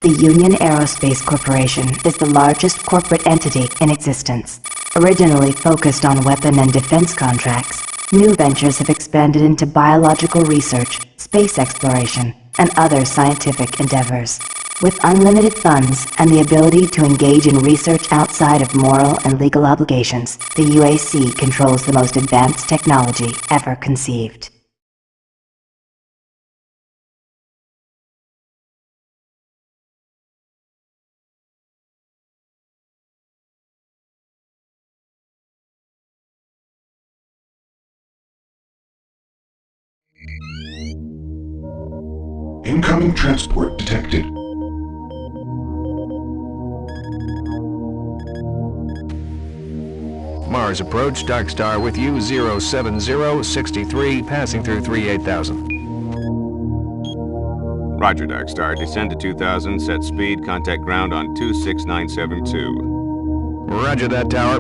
The Union Aerospace Corporation is the largest corporate entity in existence. Originally focused on weapon and defense contracts, new ventures have expanded into biological research, space exploration, and other scientific endeavors. With unlimited funds and the ability to engage in research outside of moral and legal obligations, the UAC controls the most advanced technology ever conceived. Incoming transport detected. Mars approach, Dark Star with you, 07063, passing through 38,000. Roger, Dark Star. Descend to 2000, set speed, contact ground on 26972. Roger that, Tower.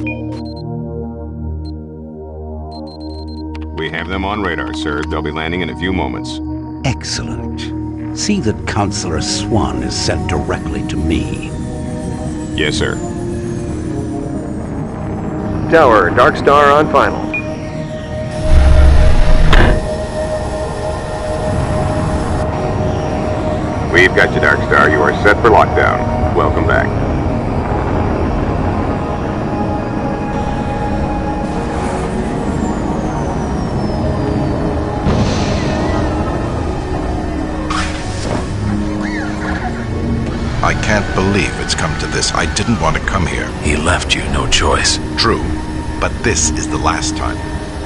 We have them on radar, sir. They'll be landing in a few moments. Excellent. See that Counselor Swan is sent directly to me. Yes, sir. Tower, Dark Star on final. We've got you, Dark Star. You are set for lockdown. Welcome back. I can't believe it's come to this. I didn't want to come here. He left you no choice. True, but this is the last time.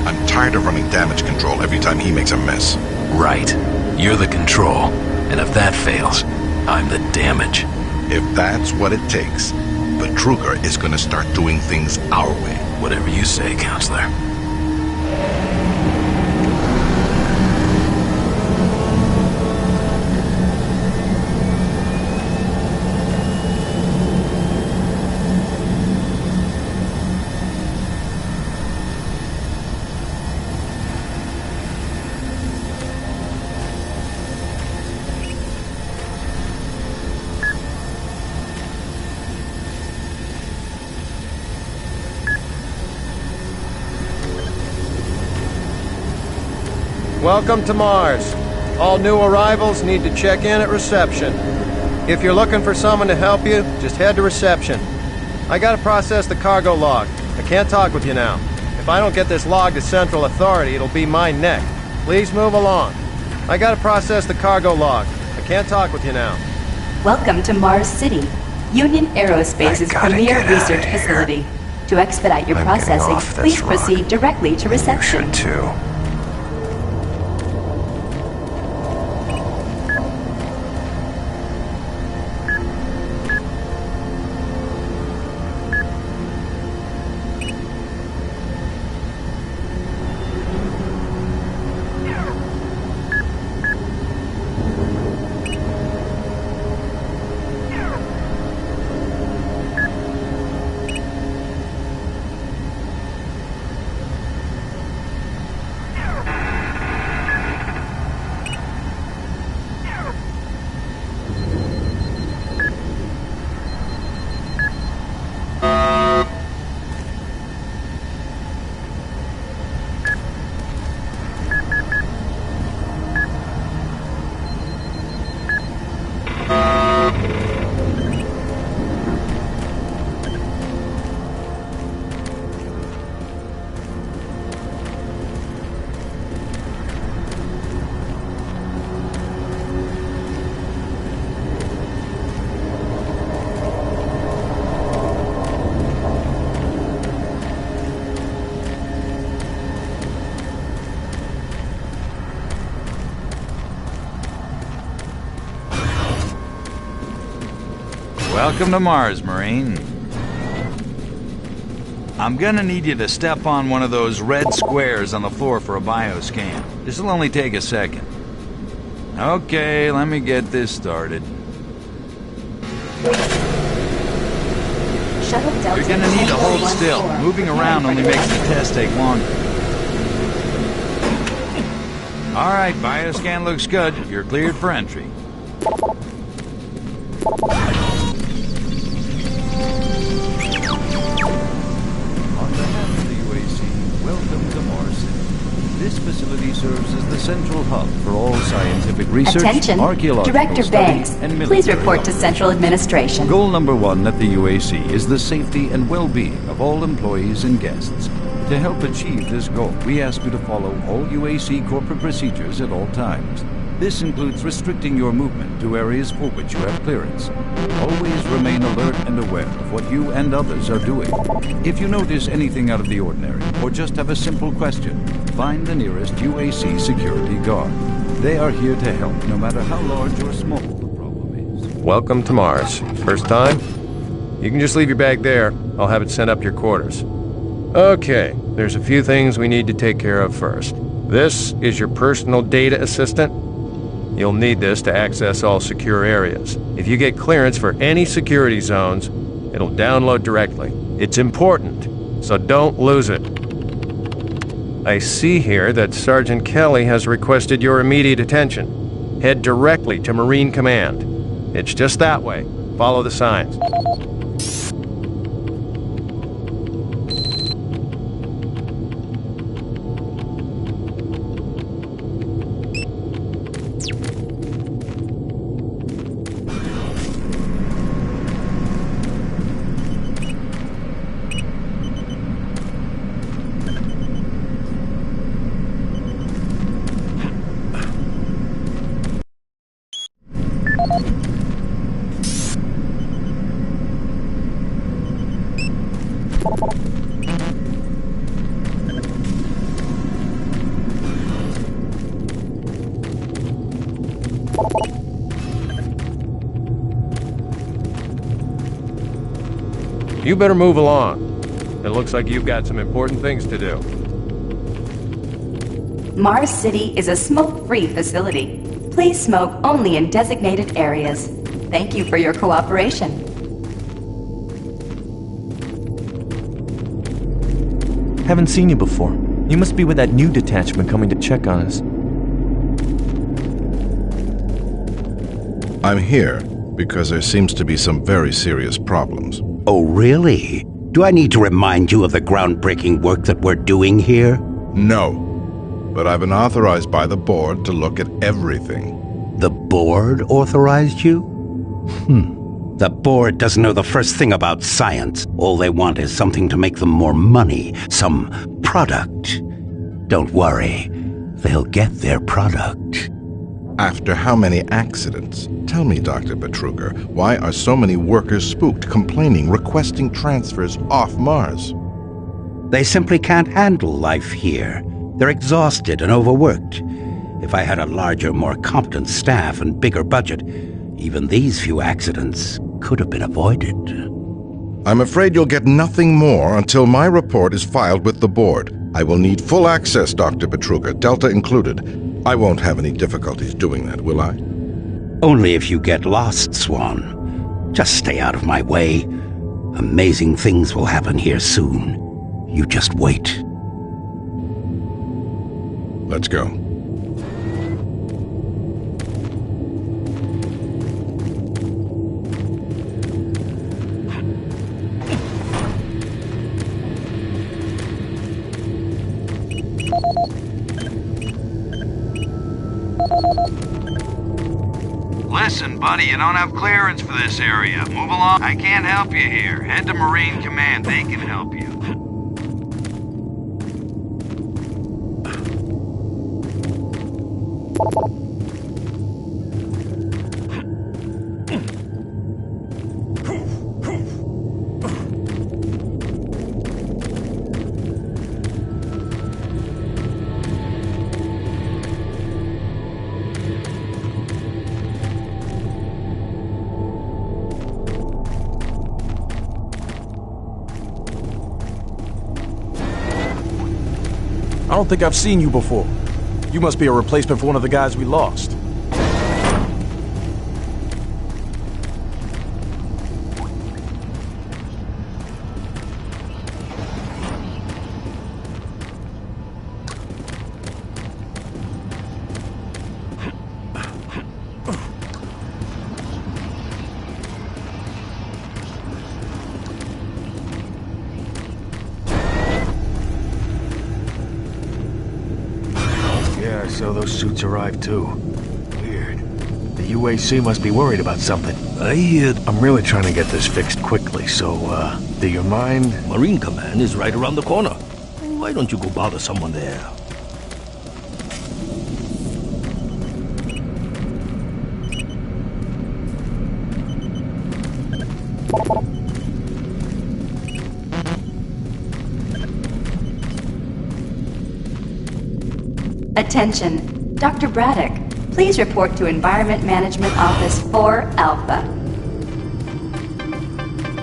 I'm tired of running damage control every time he makes a mess. Right. You're the control. And if that fails, I'm the damage. If that's what it takes, the Truger is going to start doing things our way. Whatever you say, Counselor. Welcome to Mars. All new arrivals need to check in at reception. If you're looking for someone to help you, just head to reception. I gotta process the cargo log. I can't talk with you now. If I don't get this log to Central Authority, it'll be my neck. Please move along. I gotta process the cargo log. I can't talk with you now. Welcome to Mars City, Union Aerospace's premier research facility. To expedite your processing, please proceed directly to reception. You should too. Welcome to Mars, Marine. I'm gonna need you to step on one of those red squares on the floor for a bioscan. This'll only take a second. Okay, let me get this started. You're gonna need to hold still. Moving around only makes the test take longer. Alright, bioscan looks good. You're cleared for entry. On behalf of the UAC, welcome to Mars City. This facility serves as the central hub for all scientific research, Attention, archaeological Director study, Banks, and military please report to operations. Central Administration. Goal number 1 at the UAC is the safety and well-being of all employees and guests. To help achieve this goal, we ask you to follow all UAC corporate procedures at all times. This includes restricting your movement to areas for which you have clearance. Always remain alert and aware of what you and others are doing. If you notice anything out of the ordinary, or just have a simple question, find the nearest UAC security guard. They are here to help, no matter how large or small the problem is. Welcome to Mars. First time? You can just leave your bag there. I'll have it sent up to your quarters. Okay, there's a few things we need to take care of first. This is your personal data assistant. You'll need this to access all secure areas. If you get clearance for any security zones, it'll download directly. It's important, so don't lose it. I see here that Sergeant Kelly has requested your immediate attention. Head directly to Marine Command. It's just that way. Follow the signs. You better move along. It looks like you've got some important things to do. Mars City is a smoke-free facility. Please smoke only in designated areas. Thank you for your cooperation. Haven't seen you before. You must be with that new detachment coming to check on us. I'm here because there seems to be some very serious problems. Oh, really? Do I need to remind you of the groundbreaking work that we're doing here? No. But I've been authorized by the board to look at everything. The board authorized you? The board doesn't know the first thing about science. All they want is something to make them more money, some product. Don't worry, they'll get their product. After how many accidents? Tell me, Dr. Betruger, why are so many workers spooked, complaining, requesting transfers off Mars? They simply can't handle life here. They're exhausted and overworked. If I had a larger, more competent staff and bigger budget, even these few accidents could have been avoided. I'm afraid you'll get nothing more until my report is filed with the board. I will need full access, Dr. Betruger, Delta included. I won't have any difficulties doing that, will I? Only if you get lost, Swan. Just stay out of my way. Amazing things will happen here soon. You just wait. Let's go. Listen, buddy, you don't have clearance for this area. Move along. I can't help you here. Head to Marine Command. They can help you. I don't think I've seen you before. You must be a replacement for one of the guys we lost. So those suits arrived too. Weird. The UAC must be worried about something. I hear... I'm really trying to get this fixed quickly, so, do you mind? Marine Command is right around the corner. Why don't you go bother someone there? Attention. Dr. Braddock, please report to Environment Management Office 4 Alpha.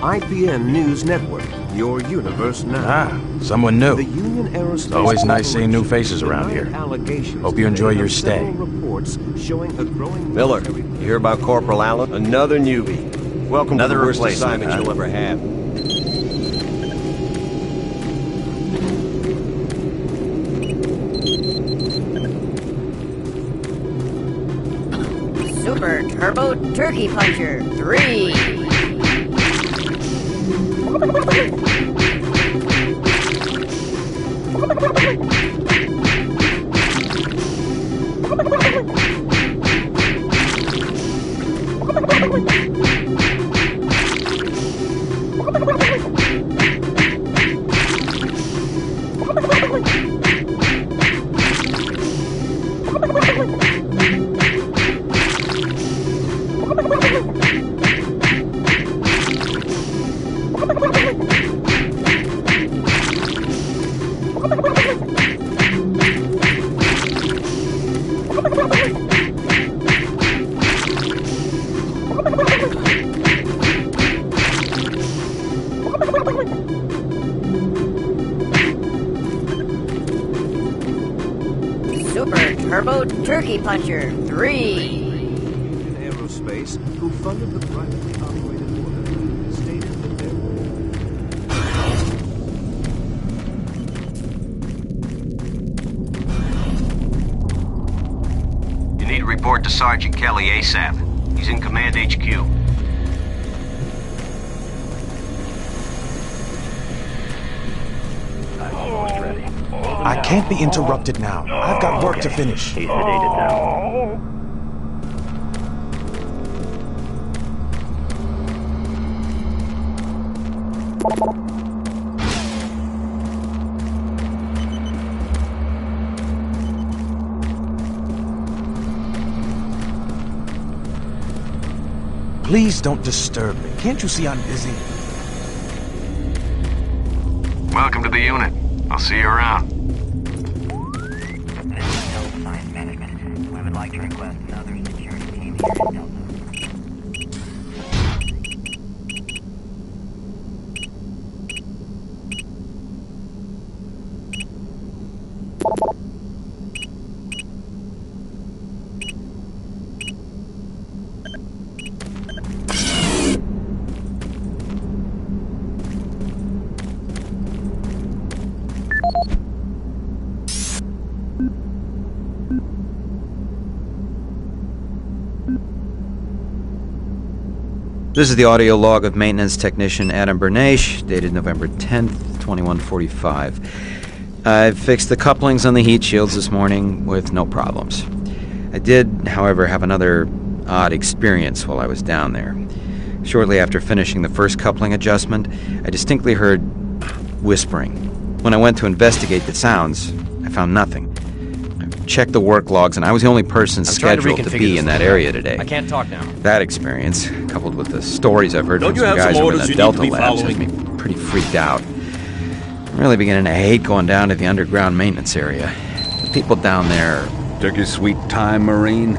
IPN News Network, your universe now. Ah, someone new. The Union Aerospace Always nice seeing new faces around here. Allegations Hope you enjoy your stay. reports showing a growing Miller, you hear about Corporal Allen? Another newbie. Welcome Another to the worst replacement, assignment huh? you'll ever have. Super Turbo Turkey Puncher 3. Super Turbo Turkey Puncher 3. Aerospace, who funded the privately operated order, stated that there You need to report to Sergeant Kelly ASAP. He's in Command HQ. I can't be interrupted now. I've got work to finish. He's sedated now. Please don't disturb me. Can't you see I'm busy? Welcome to the unit. I'll see you around. We would like to request another security team here in Delta. This is the audio log of maintenance technician Adam Bernache, dated November 10th, 2145. I've fixed the couplings on the heat shields this morning with no problems. I did, however, have another odd experience while I was down there. Shortly after finishing the first coupling adjustment, I distinctly heard whispering. When I went to investigate the sounds, I found nothing. Checked the work logs, and I was the only person scheduled to be in that area today. I can't talk now. That experience, coupled with the stories I've heard Don't from you some have guys some over in orders the you Delta need to be labs, has me pretty freaked out. I'm really beginning to hate going down to the underground maintenance area. The people down there... Took your sweet time, Marine?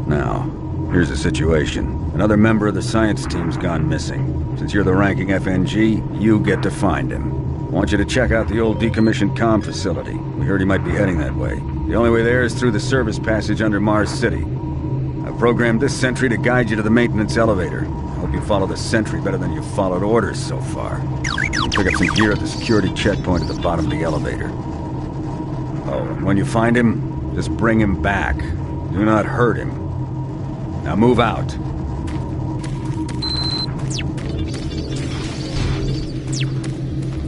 Now, here's the situation. Another member of the science team's gone missing. Since you're the ranking FNG, you get to find him. I want you to check out the old decommissioned comm facility. We heard he might be heading that way. The only way there is through the service passage under Mars City. I've programmed this sentry to guide you to the maintenance elevator. I hope you follow the sentry better than you've followed orders so far. Pick up some gear at the security checkpoint at the bottom of the elevator. Oh, and when you find him, just bring him back. Do not hurt him. Now move out.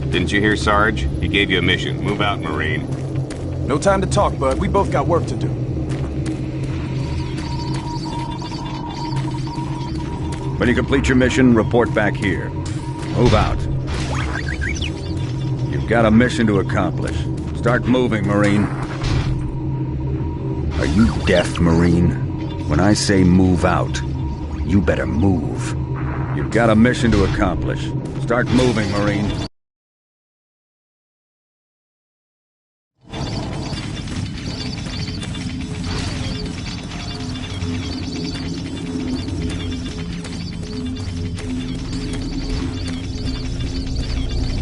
Didn't you hear, Sarge? He gave you a mission. Move out, Marine. No time to talk, bud. We both got work to do. When you complete your mission, report back here. Move out. You've got a mission to accomplish. Start moving, Marine. Are you deaf, Marine? When I say move out, you better move. You've got a mission to accomplish. Start moving, Marine.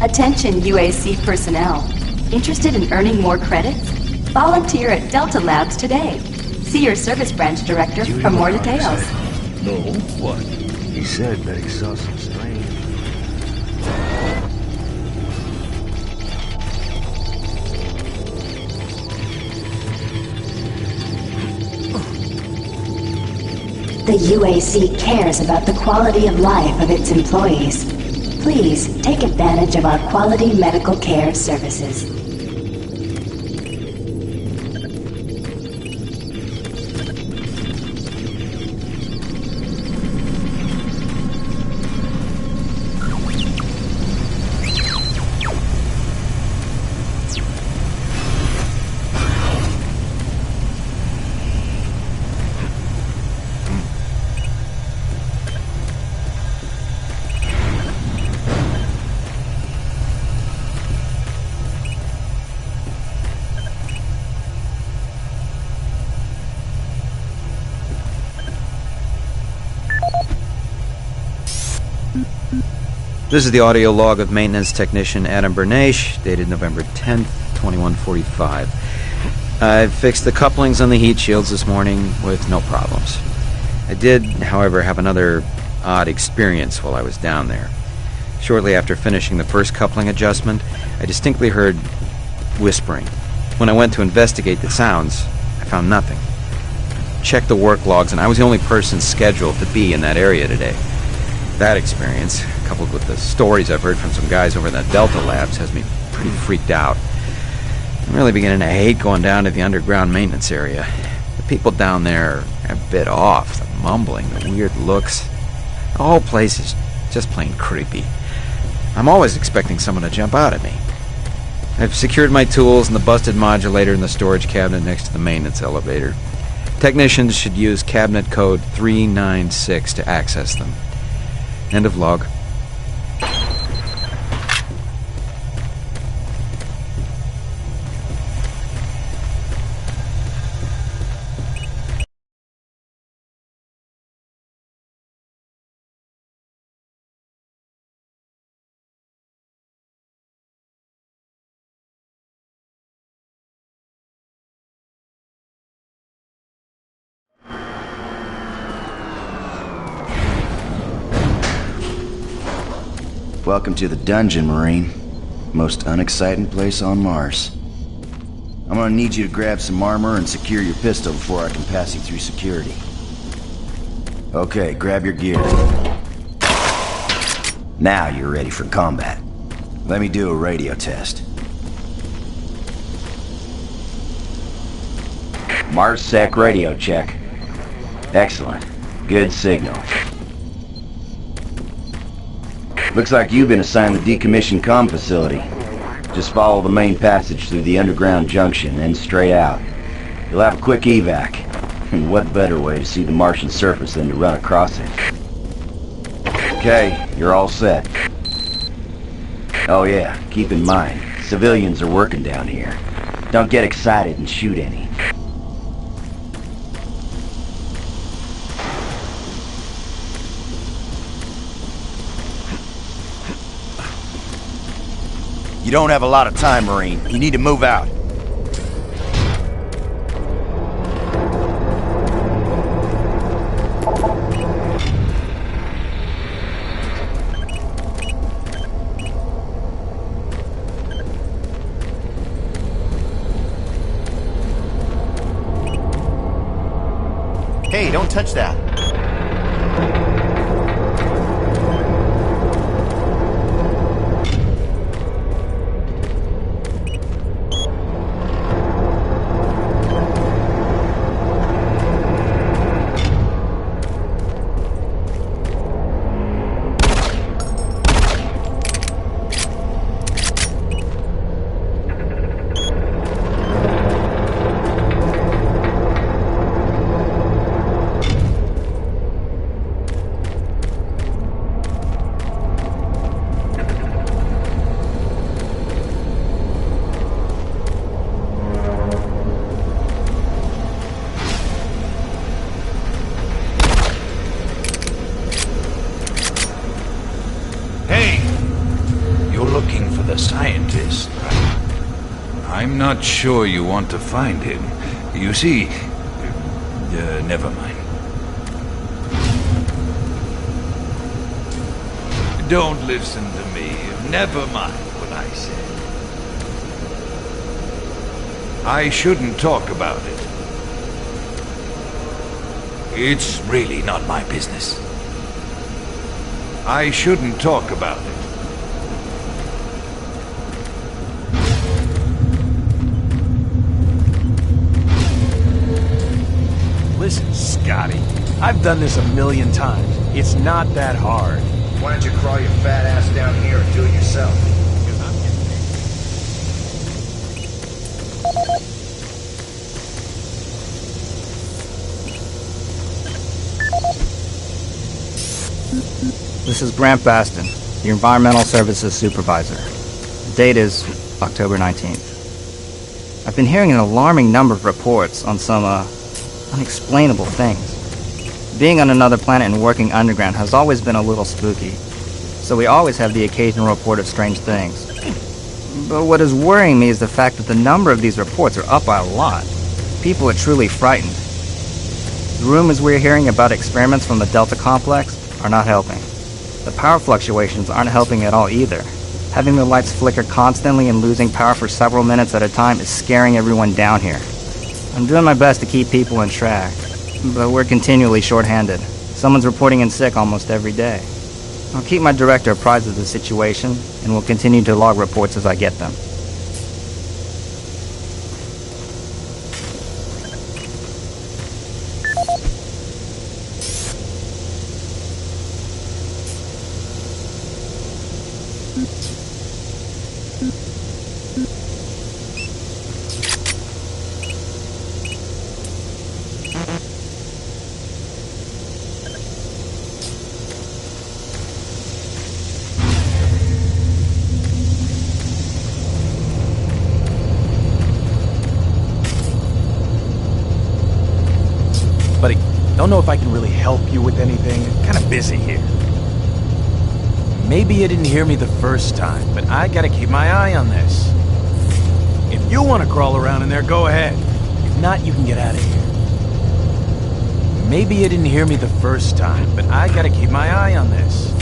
Attention UAC personnel. Interested in earning more credits? Volunteer at Delta Labs today. See your service branch director for more details. No. What? He said that he saw some strange... The UAC cares about the quality of life of its employees. Please take advantage of our quality medical care services. This is the audio log of maintenance technician Adam Bernache, dated November 10th, 2145. I fixed the couplings on the heat shields this morning with no problems. I did, however, have another odd experience while I was down there. Shortly after finishing the first coupling adjustment, I distinctly heard whispering. When I went to investigate the sounds, I found nothing. Checked the work logs, and I was the only person scheduled to be in that area today. That experience, coupled with the stories I've heard from some guys over in the Delta Labs, has me pretty freaked out. I'm really beginning to hate going down to the underground maintenance area. The people down there are a bit off. The mumbling, the weird looks. The whole place is just plain creepy. I'm always expecting someone to jump out at me. I've secured my tools and the busted modulator in the storage cabinet next to the maintenance elevator. Technicians should use cabinet code 396 to access them. End of log. Welcome to the dungeon, Marine. Most unexciting place on Mars. I'm gonna need you to grab some armor and secure your pistol before I can pass you through security. Okay, grab your gear. Now you're ready for combat. Let me do a radio test. MarsSec radio check. Excellent. Good signal. Looks like you've been assigned the decommissioned comm facility. Just follow the main passage through the underground junction and straight out. You'll have a quick evac. And what better way to see the Martian surface than to run across it? Okay, you're all set. Oh yeah, keep in mind, civilians are working down here. Don't get excited and shoot any. You don't have a lot of time, Marine. You need to move out. Hey, don't touch that. scientist. I'm not sure you want to find him. You see... never mind. Don't listen to me. Never mind what I said. I shouldn't talk about it. It's really not my business. I shouldn't talk about it. Listen, Scotty. I've done this a million times. It's not that hard. Why don't you crawl your fat ass down here and do it yourself? This is Grant Baston, the Environmental Services Supervisor. The date is October 19th. I've been hearing an alarming number of reports on some, unexplainable things. Being on another planet and working underground has always been a little spooky, so we always have the occasional report of strange things. But what is worrying me is the fact that the number of these reports are up by a lot. People are truly frightened. The rumors we're hearing about experiments from the Delta Complex are not helping. The power fluctuations aren't helping at all either. Having the lights flicker constantly and losing power for several minutes at a time is scaring everyone down here. I'm doing my best to keep people in track, but we're continually short-handed. Someone's reporting in sick almost every day. I'll keep my director apprised of the situation, and will continue to log reports as I get them. Buddy, don't know if I can really help you with anything. Kind of busy here. Maybe you didn't hear me the first time, but I gotta keep my eye on this. If you want to crawl around in there, go ahead. If not, you can get out of here. Maybe you didn't hear me the first time, but I gotta keep my eye on this.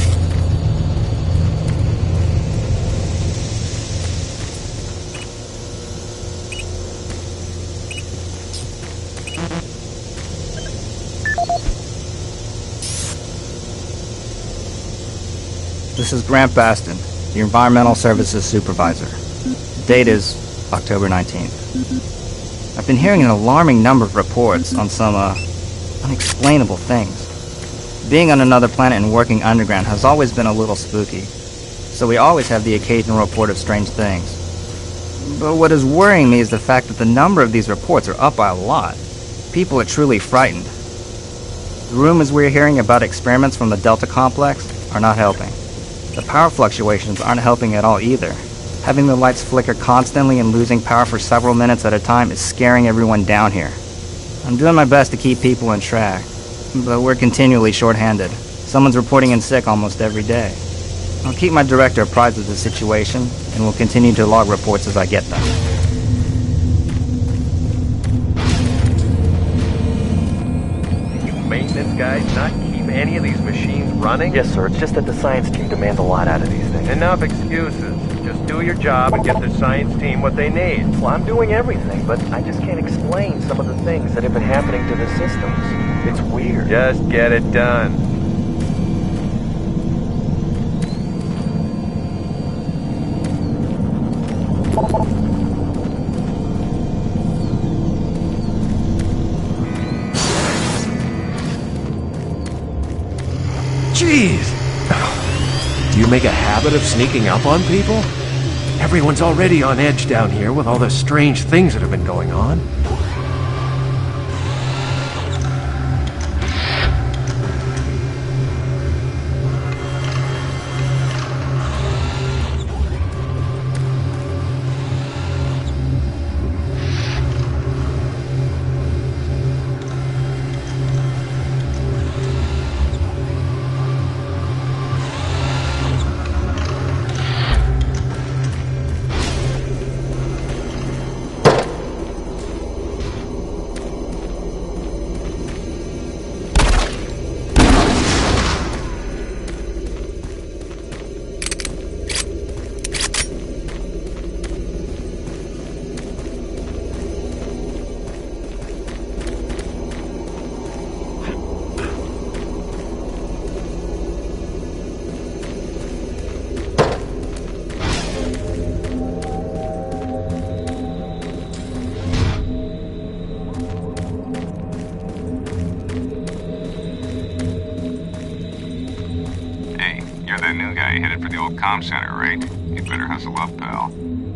This is Grant Baston, the Environmental Services Supervisor. The date is October 19th. I've been hearing an alarming number of reports on some, unexplainable things. Being on another planet and working underground has always been a little spooky, so we always have the occasional report of strange things. But what is worrying me is the fact that the number of these reports are up by a lot. People are truly frightened. The rumors we're hearing about experiments from the Delta Complex are not helping. The power fluctuations aren't helping at all either. Having the lights flicker constantly and losing power for several minutes at a time is scaring everyone down here. I'm doing my best to keep people in track, but we're continually short-handed. Someone's reporting in sick almost every day. I'll keep my director apprised of the situation, and will continue to log reports as I get them. You maintenance guys not keep any of these machines running? Yes, sir. It's just that the science team demands a lot out of these things. Enough excuses. Just do your job and get the science team what they need. Well, I'm doing everything, but I just can't explain some of the things that have been happening to the systems. It's weird. Just get it done. Jeez! Do you make a habit of sneaking up on people? Everyone's already on edge down here with all the strange things that have been going on. that new guy headed for the old comm center, right? You'd better hustle up, pal.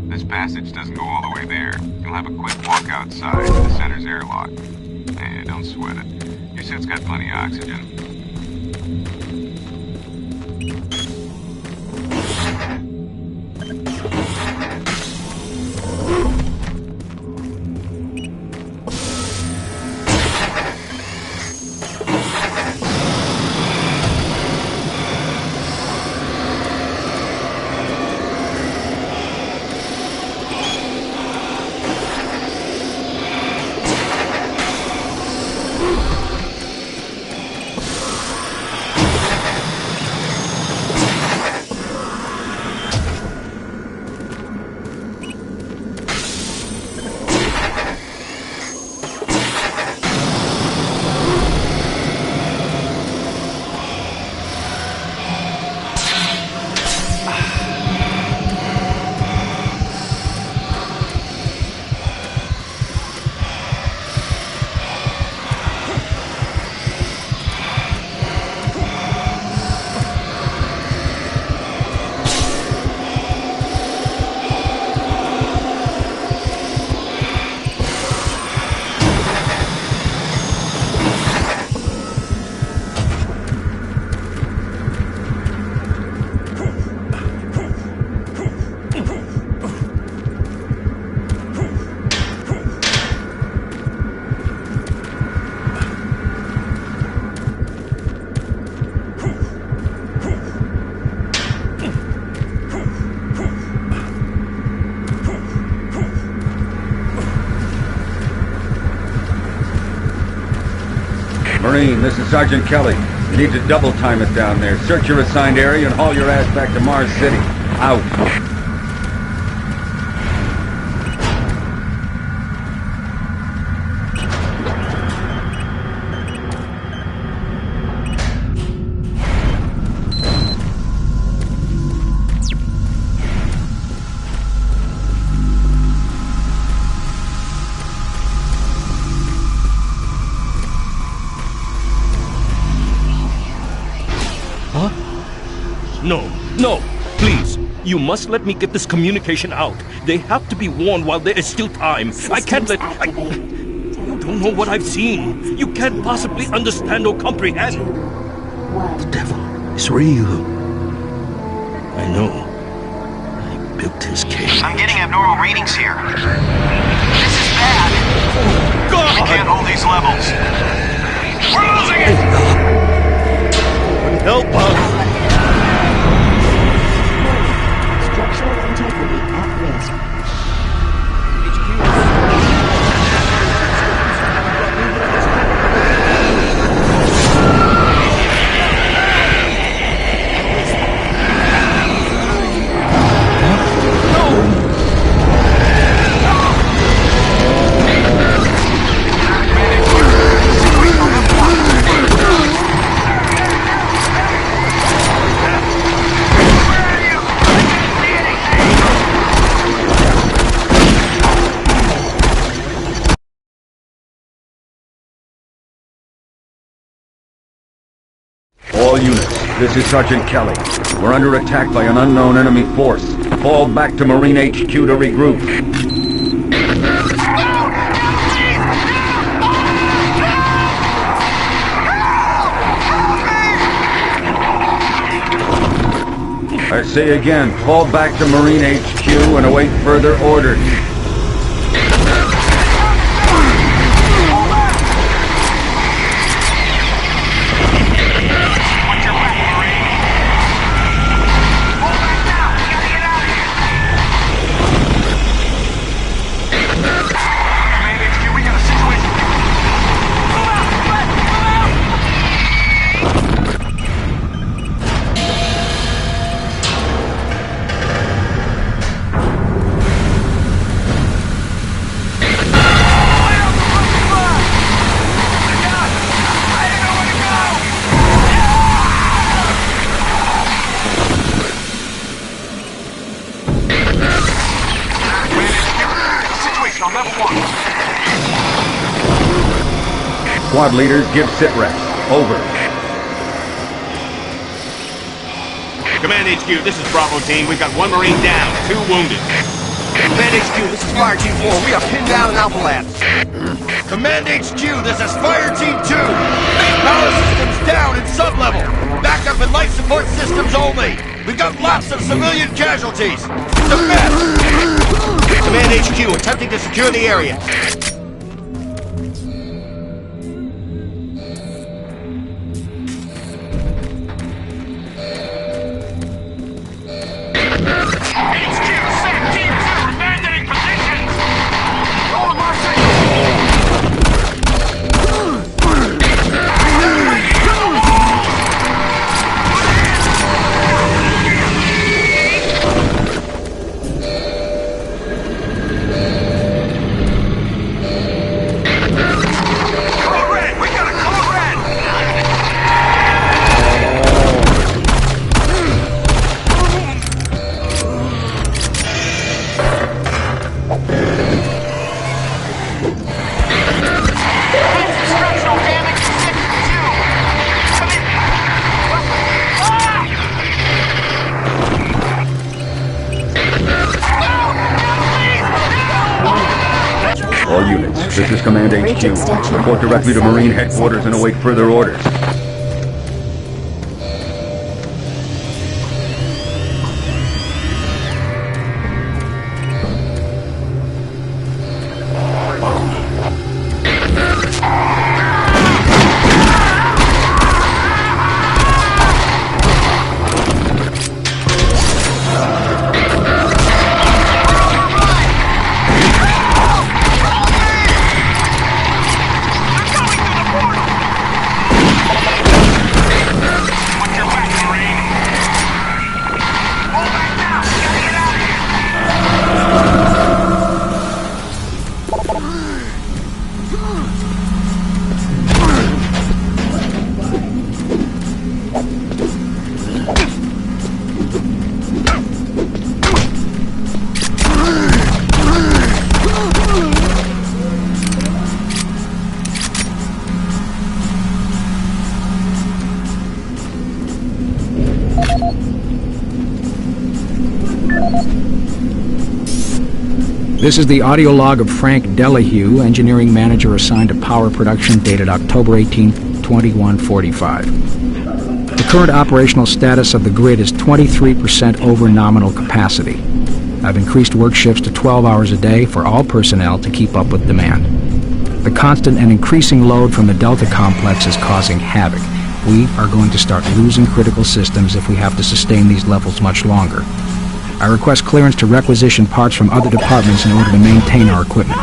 This passage doesn't go all the way there. You'll have a quick walk outside. The center's airlocked. Hey, don't sweat it. Your suit's got plenty of oxygen. Marine, this is Sergeant Kelly. You need to double time it down there. Search your assigned area and haul your ass back to Mars City. Out. No, please. You must let me get this communication out. They have to be warned while there is still time. I can't let... You don't know what I've seen. You can't possibly understand or comprehend. The devil is real. I know. I built his cave. I'm getting abnormal readings here. This is bad. Oh, God! We can't hold these levels. We're losing it! Help us! Structural integrity at risk. All units, this is Sergeant Kelly. We're under attack by an unknown enemy force. Fall back to Marine HQ to regroup. I say again, fall back to Marine HQ and await further orders. Squad leaders, give sit reps. Over. Command HQ, this is Bravo team. We've got 1 Marine down, 2 wounded. Command HQ, this is Fire Team 4. We are pinned down in Alpha Labs. Command HQ, this is Fire Team 2. Power systems down in sub-level. Backup and life support systems only. We've got lots of civilian casualties. It's a mess. Command HQ, attempting to secure the area. All units, this is Command HQ. Report directly to Marine Headquarters and await further orders. This is the audio log of Frank Delahue, engineering manager assigned to power production, dated October 18, 2145. The current operational status of the grid is 23% over nominal capacity. I've increased work shifts to 12 hours a day for all personnel to keep up with demand. The constant and increasing load from the Delta complex is causing havoc. We are going to start losing critical systems if we have to sustain these levels much longer. I request clearance to requisition parts from other departments in order to maintain our equipment.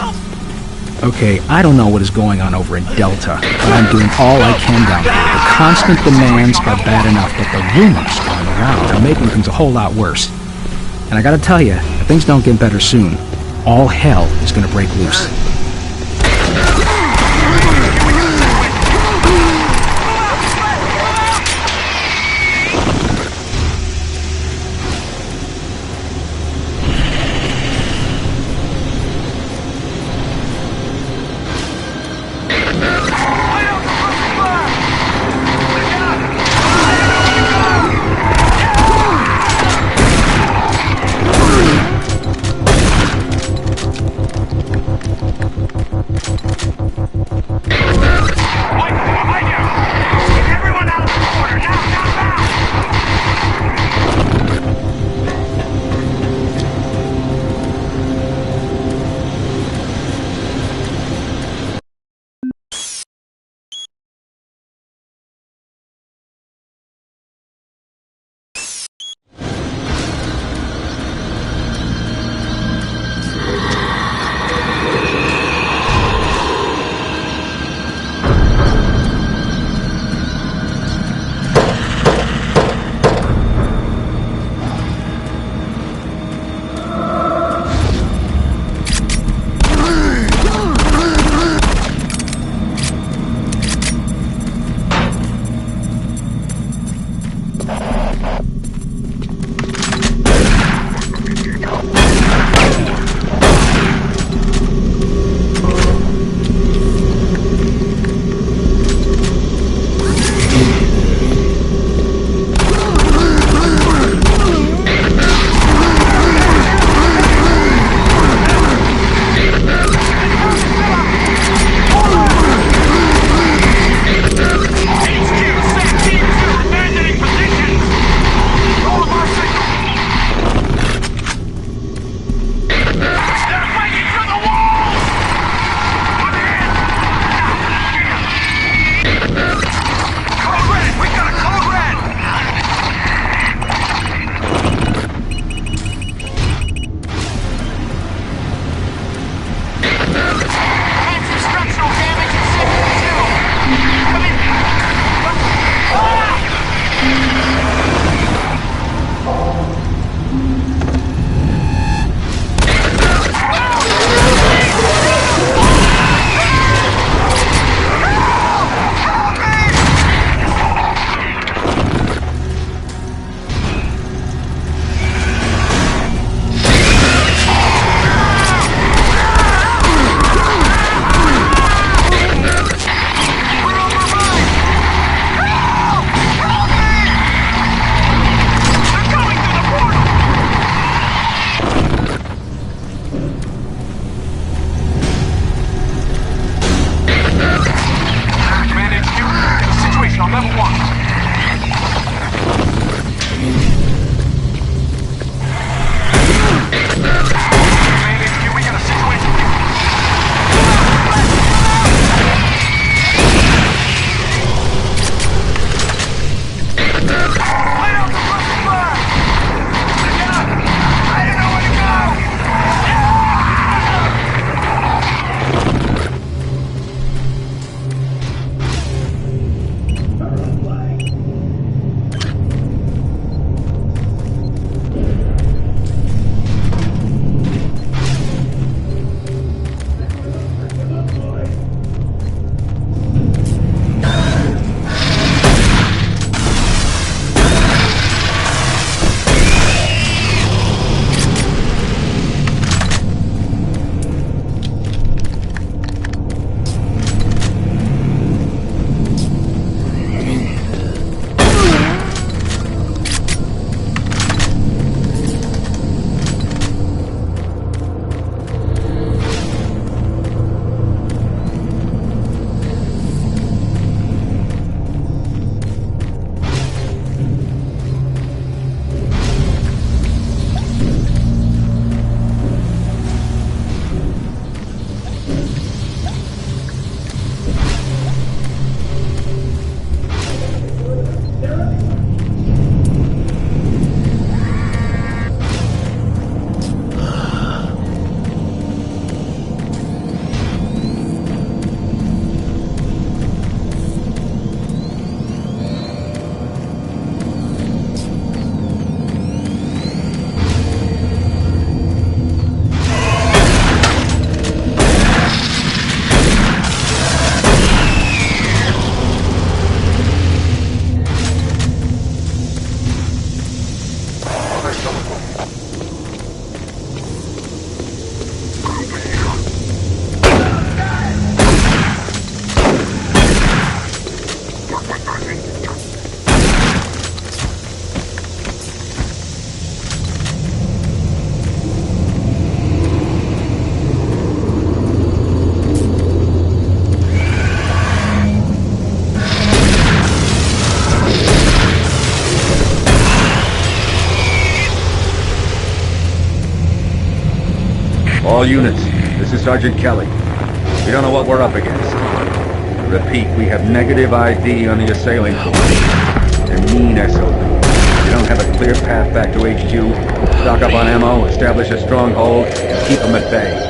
Okay, I don't know what is going on over in Delta, but I'm doing all I can down here. The constant demands are bad enough, but the rumors going around are making things a whole lot worse. And I gotta tell you, if things don't get better soon, all hell is gonna break loose. All units, this is Sergeant Kelly. We don't know what we're up against. Repeat, we have negative ID on the assailing force. They're mean SOB. We don't have a clear path back to HQ. Stock up on ammo, establish a stronghold, and keep them at bay.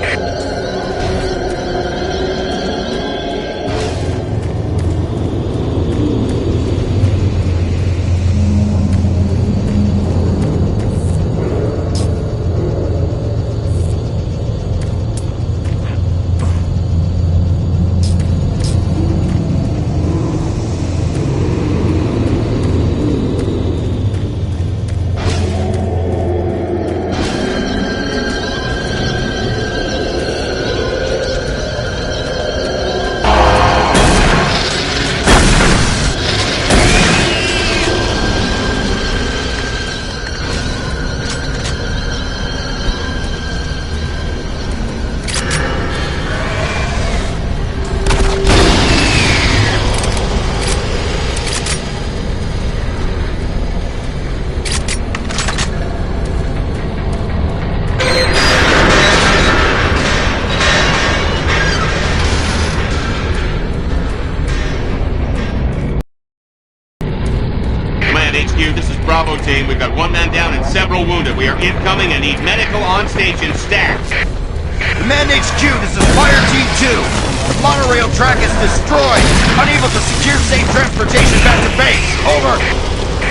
Bravo team, we've got one man down and several wounded. We are incoming and need medical on station stat. Command HQ, this is Fire Team 2. The monorail track is destroyed. Unable to secure safe transportation back to base. Over.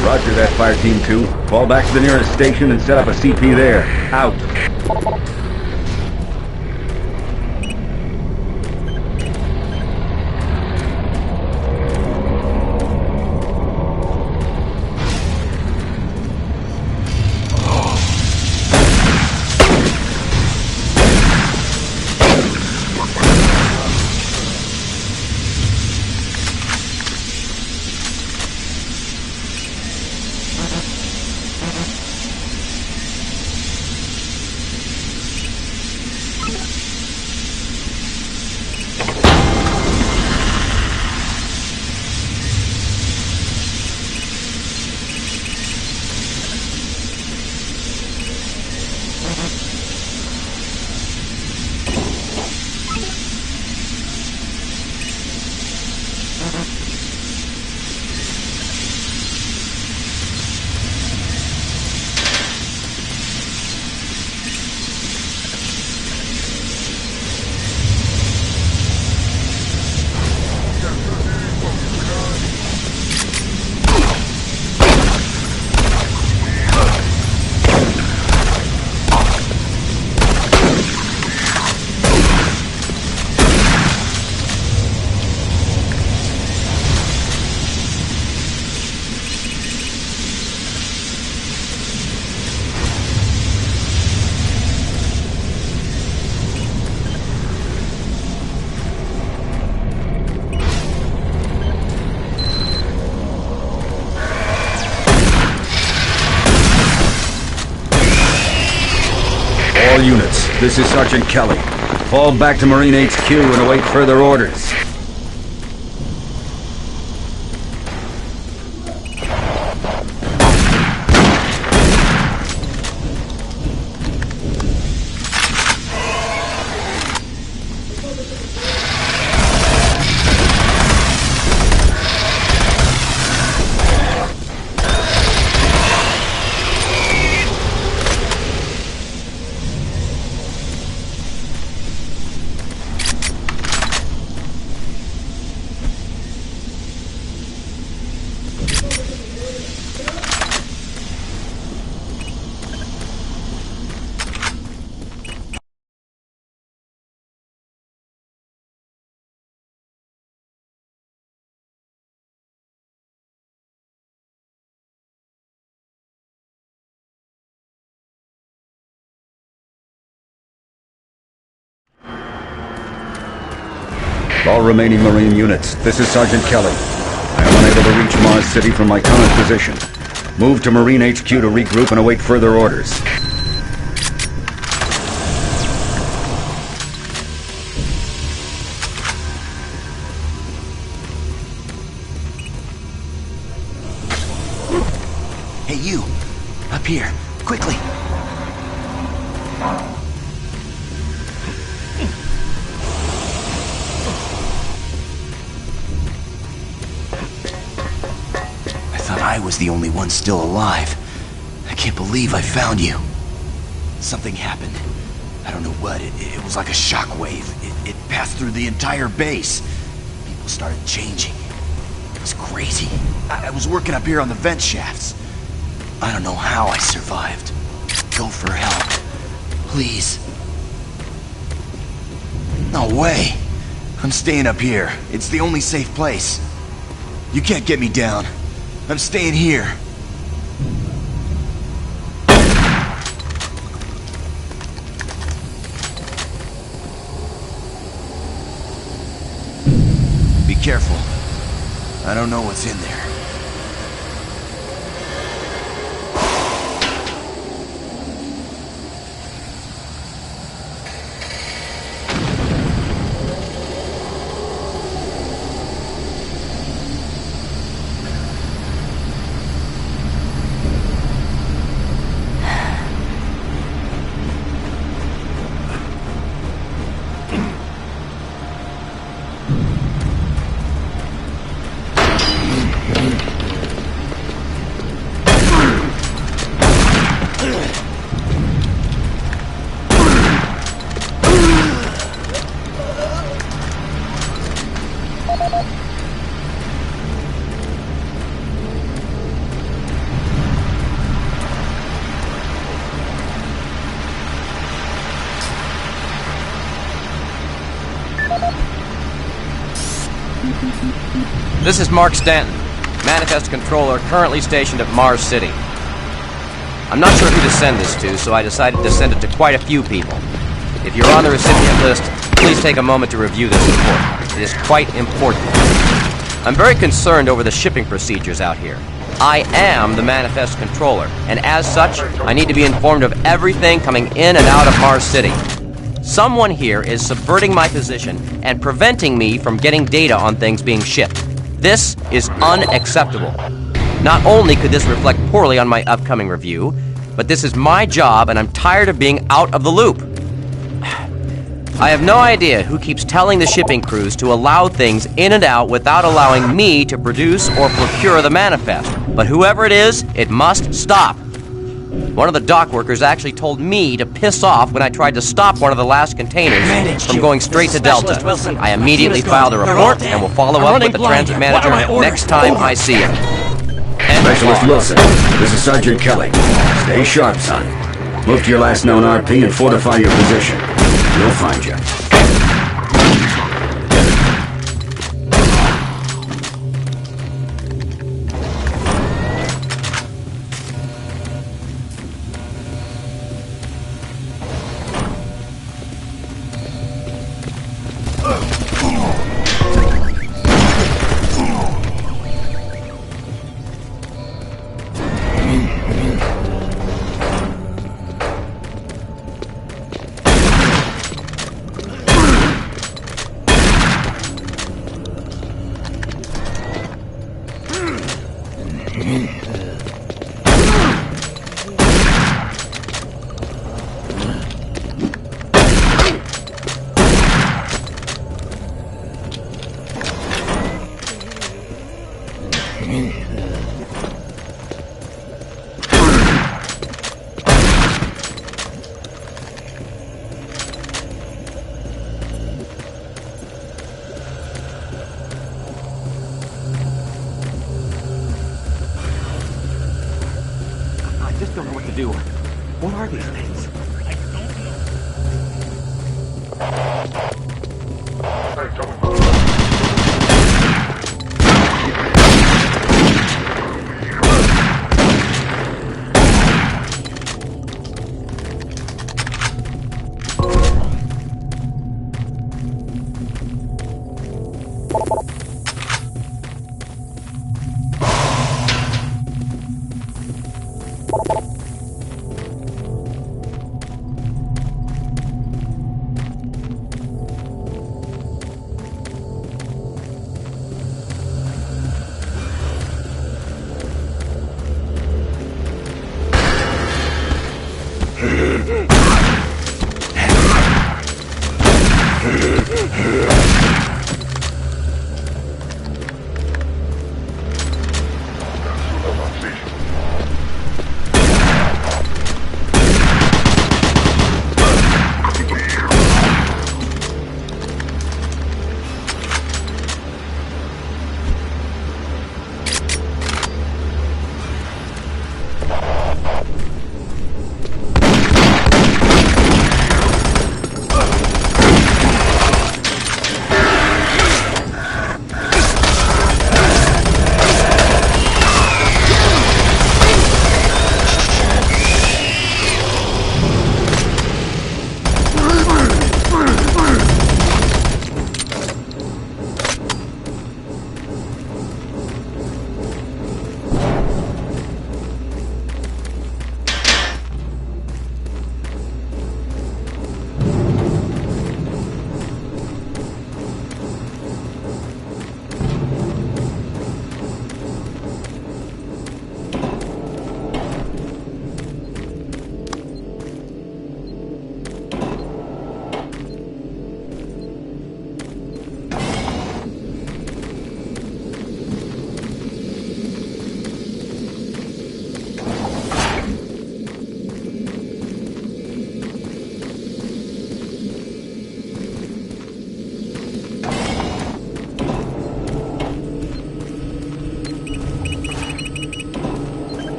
Roger that, Fire Team 2. Fall back to the nearest station and set up a CP there. Out. All units, this is Sergeant Kelly. Fall back to Marine HQ and await further orders. All remaining Marine units, this is Sergeant Kelly. I am unable to reach Mars City from my current position. Move to Marine HQ to regroup and await further orders. Hey, you! Up here, quickly! I was the only one still alive. I can't believe I found you. Something happened. I don't know what. It was like a shockwave. It passed through the entire base. People started changing. It was crazy. I was working up here on the vent shafts. I don't know how I survived. Go for help. Please. No way. I'm staying up here. It's the only safe place. You can't get me down. I'm staying here. Be careful. I don't know what's in there. This is Mark Stanton, Manifest Controller, currently stationed at Mars City. I'm not sure who to send this to, so I decided to send it to quite a few people. If you're on the recipient list, please take a moment to review this report. It is quite important. I'm very concerned over the shipping procedures out here. I am the Manifest Controller, and as such, I need to be informed of everything coming in and out of Mars City. Someone here is subverting my position and preventing me from getting data on things being shipped. This is unacceptable. Not only could this reflect poorly on my upcoming review, but this is my job and I'm tired of being out of the loop. I have no idea who keeps telling the shipping crews to allow things in and out without allowing me to produce or procure the manifest. But whoever it is, it must stop. One of the dock workers actually told me to piss off when I tried to stop one of the last containers from going straight to Delta. I immediately filed a report and will follow up with the transit manager next time I see him. Specialist Wilson, this is Sergeant Kelly. Stay sharp, son. Move to your last known RP and fortify your position. We'll find you. I just don't know what to do. What are these things?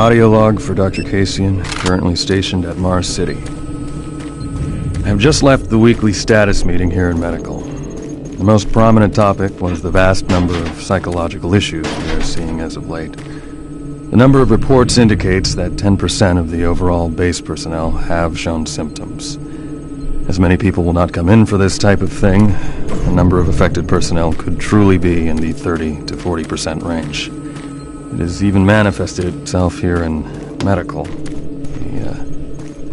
Audio log for Dr. Cassian, currently stationed at Mars City. I have just left the weekly status meeting here in Medical. The most prominent topic was the vast number of psychological issues we are seeing as of late. The number of reports indicates that 10% of the overall base personnel have shown symptoms. As many people will not come in for this type of thing, the number of affected personnel could truly be in the 30 to 40% range. It has even manifested itself here in Medical. We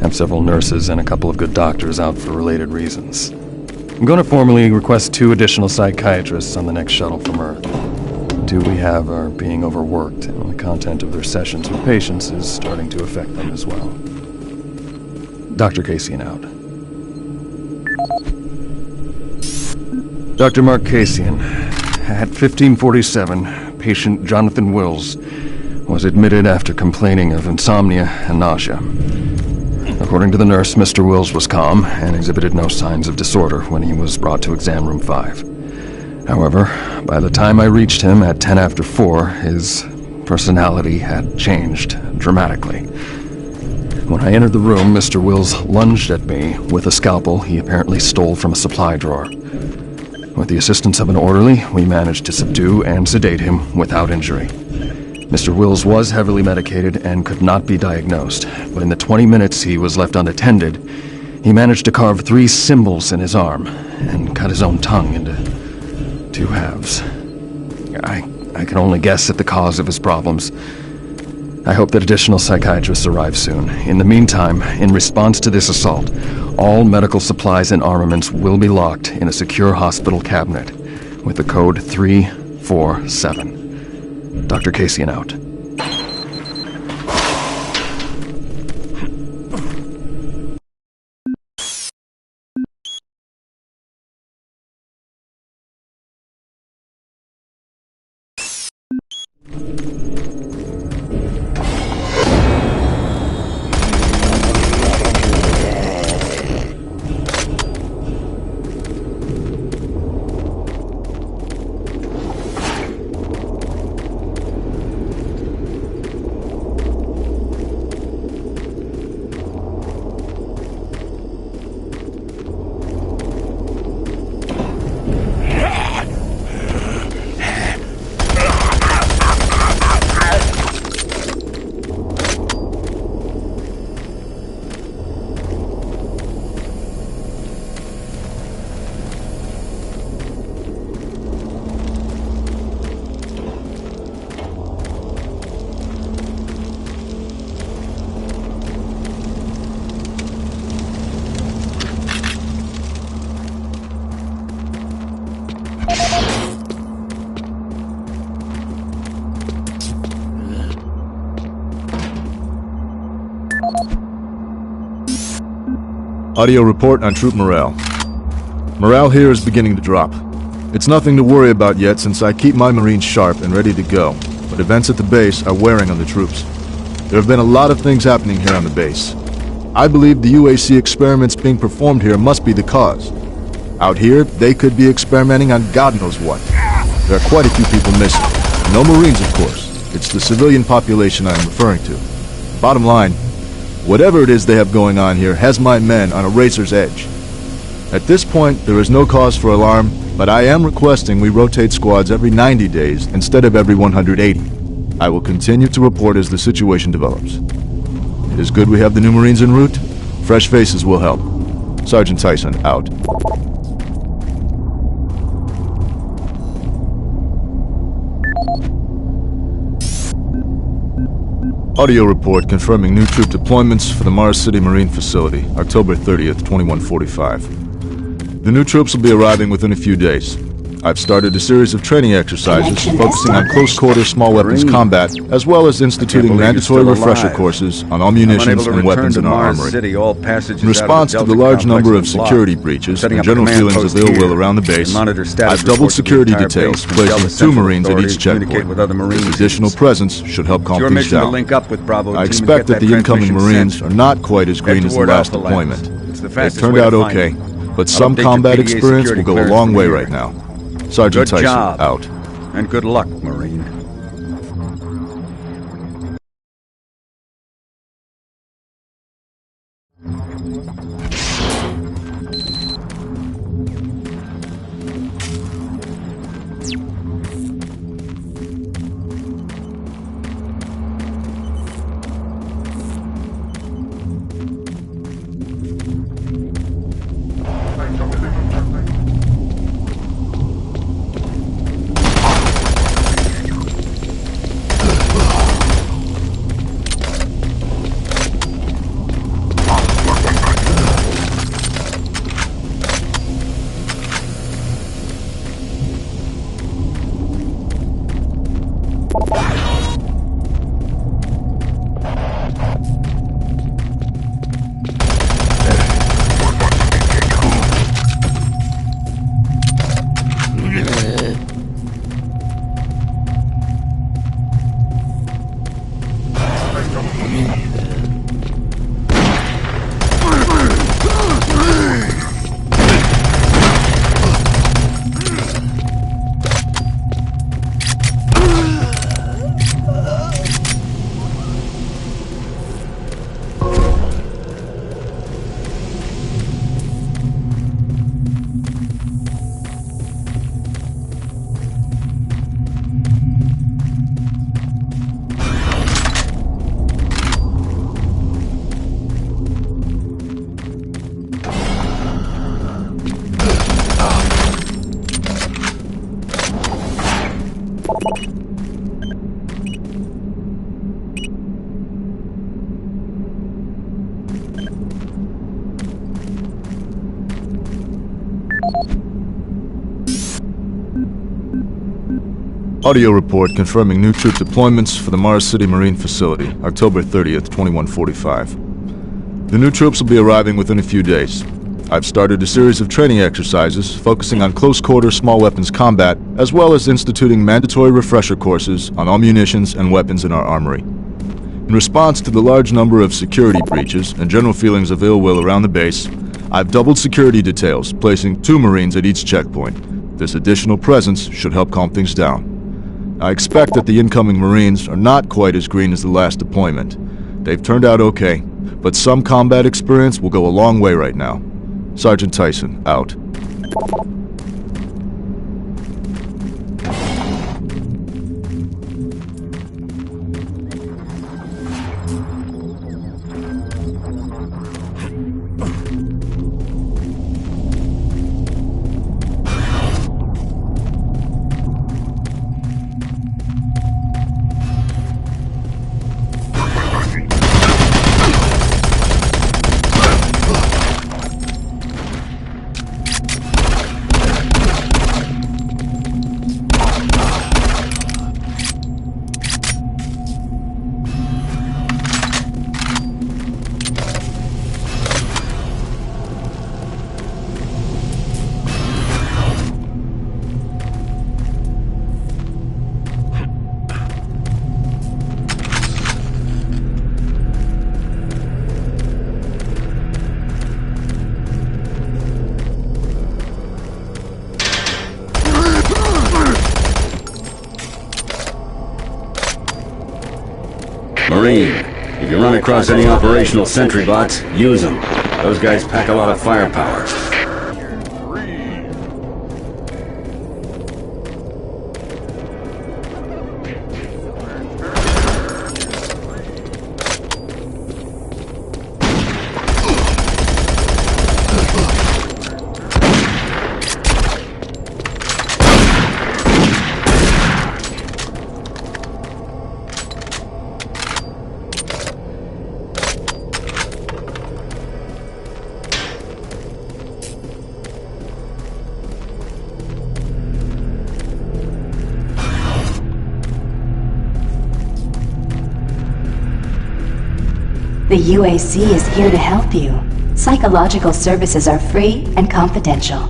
have several nurses and a couple of good doctors out for related reasons. I'm going to formally request 2 additional psychiatrists on the next shuttle from Earth. The 2 we have are being overworked, and the content of their sessions with patients is starting to affect them as well. Dr. Cassian out. Dr. Mark Cassian, at 1547, patient Jonathan Wills was admitted after complaining of insomnia and nausea. According to the nurse, Mr. Wills was calm and exhibited no signs of disorder when he was brought to exam room 5. However, by the time I reached him at 10 after 4, his personality had changed dramatically. When I entered the room, Mr. Wills lunged at me with a scalpel he apparently stole from a supply drawer. With the assistance of an orderly, we managed to subdue and sedate him without injury. Mr. Wills was heavily medicated and could not be diagnosed, but in the 20 minutes he was left unattended, he managed to carve 3 symbols in his arm and cut his own tongue into 2 halves. I can only guess at the cause of his problems. I hope that additional psychiatrists arrive soon. In the meantime, in response to this assault, all medical supplies and armaments will be locked in a secure hospital cabinet with the code 347. Dr. Cassian out. Audio report on troop morale. Morale here is beginning to drop. It's nothing to worry about yet since I keep my Marines sharp and ready to go, but events at the base are wearing on the troops. There have been a lot of things happening here on the base. I believe the UAC experiments being performed here must be the cause. Out here, they could be experimenting on God knows what. There are quite a few people missing. No Marines, of course. It's the civilian population I am referring to. Bottom line, whatever it is they have going on here has my men on a razor's edge. At this point, there is no cause for alarm, but I am requesting we rotate squads every 90 days instead of every 180. I will continue to report as the situation develops. It is good we have the new Marines en route. Fresh faces will help. Sergeant Tyson, out. Audio report confirming new troop deployments for the Mars City Marine Facility, October 30th, 2145. The new troops will be arriving within a few days. I've started a series of training exercises focusing on close-quarter small weapons combat, as well as instituting mandatory refresher courses on all munitions and weapons in our armory. In response to the large number of security breaches and general feelings of ill will around the base, I've doubled security details, placing 2 Marines at each checkpoint. This additional presence should help calm things down. I expect that the incoming Marines are not quite as green as the last deployment. They've turned out okay, but some combat experience will go a long way right now. Sergeant Tyson, out. And good luck, Marine. Audio report confirming new troop deployments for the Mars City Marine Facility, October 30th, 2145. The new troops will be arriving within a few days. I've started a series of training exercises focusing on close-quarter small weapons combat, as well as instituting mandatory refresher courses on all munitions and weapons in our armory. In response to the large number of security breaches and general feelings of ill will around the base, I've doubled security details, placing 2 Marines at each checkpoint. This additional presence should help calm things down. I expect that the incoming Marines are not quite as green as the last deployment. They've turned out okay, but some combat experience will go a long way right now. Sergeant Tyson, out. Marine, if you run across any operational sentry bots, use them. Those guys pack a lot of firepower. The UAC is here to help you. Psychological services are free and confidential.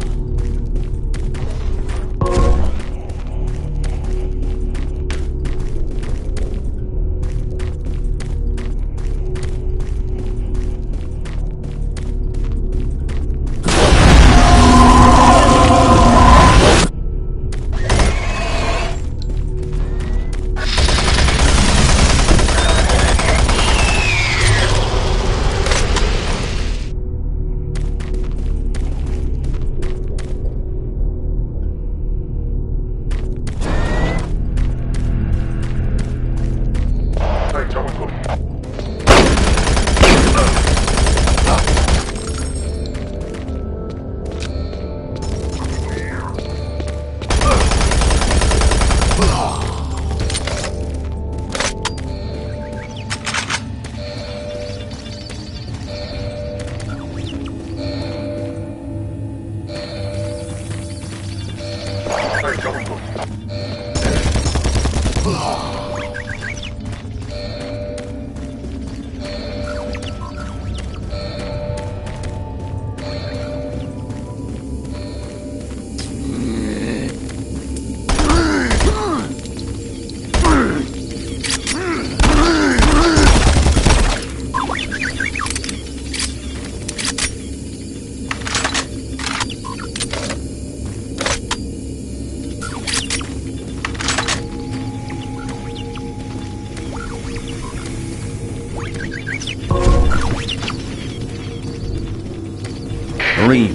Marine,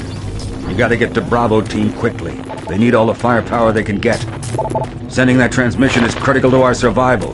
you gotta get to Bravo team quickly. They need all the firepower they can get. Sending that transmission is critical to our survival.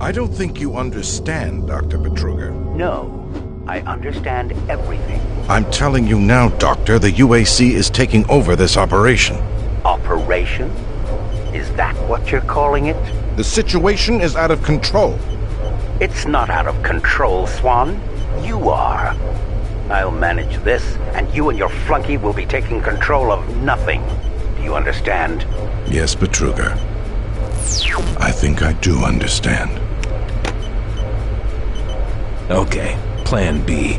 I don't think you understand, Dr. Betruger. No, I understand everything. I'm telling you now, Doctor, the UAC is taking over this operation. Operation? Is that what you're calling it? The situation is out of control. It's not out of control, Swan. You are. I'll manage this, and you and your flunky will be taking control of nothing. Do you understand? Yes, Betruger. I think I do understand. Okay, Plan B.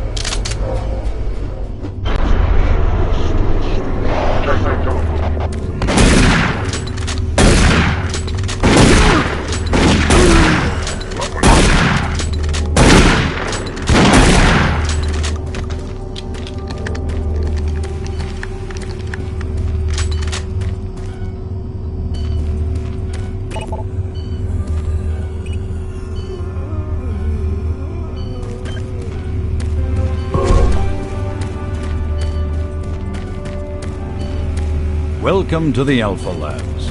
Welcome to the Alpha Labs.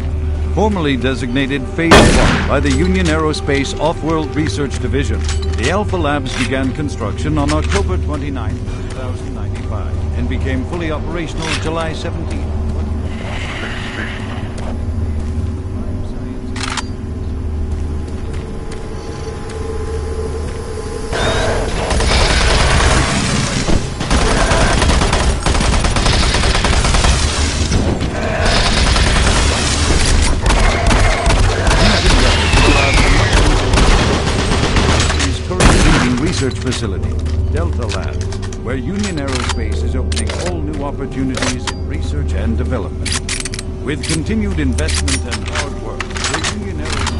Formerly designated Phase 1 by the Union Aerospace Off-World Research Division, the Alpha Labs began construction on October 29, 2095, and became fully operational July 17. Research facility, Delta Labs, where Union Aerospace is opening all new opportunities in research and development. With continued investment and hard work, the Union Aerospace...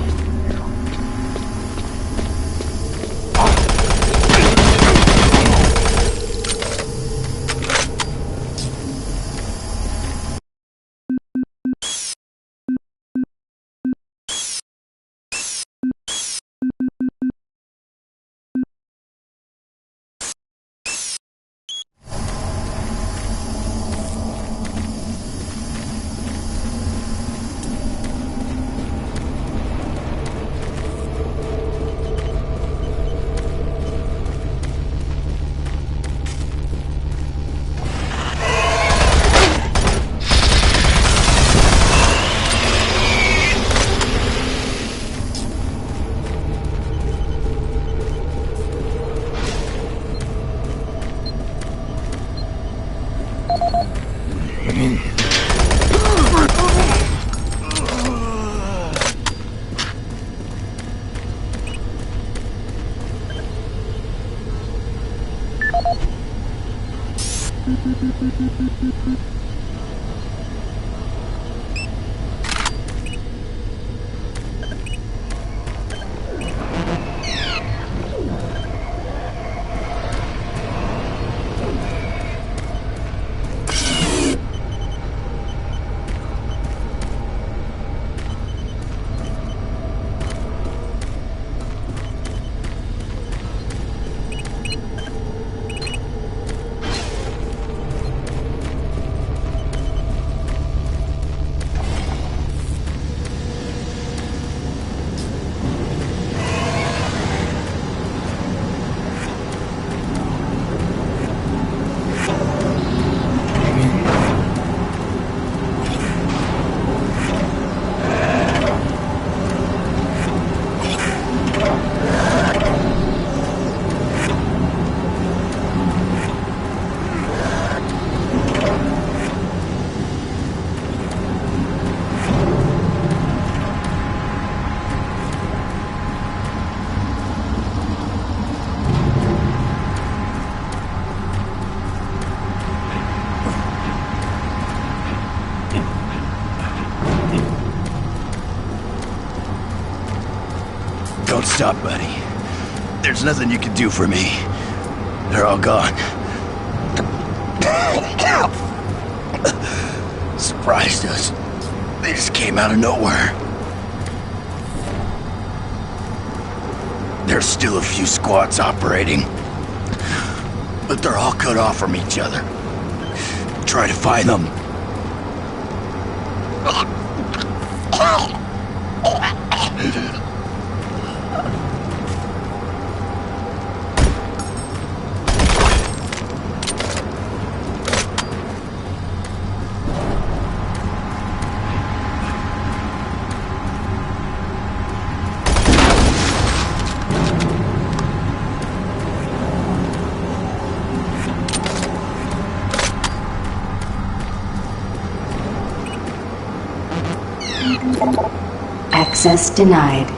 Don't stop, buddy. There's nothing you can do for me. They're all gone. Surprised us. They just came out of nowhere. There's still a few squads operating, but they're all cut off from each other. Try to find them. Access denied.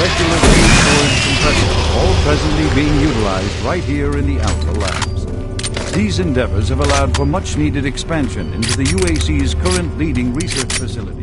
molecular fuel storage compressors, all presently being utilized right here in the Alpha Labs. These endeavors have allowed for much-needed expansion into the UAC's current leading research facility.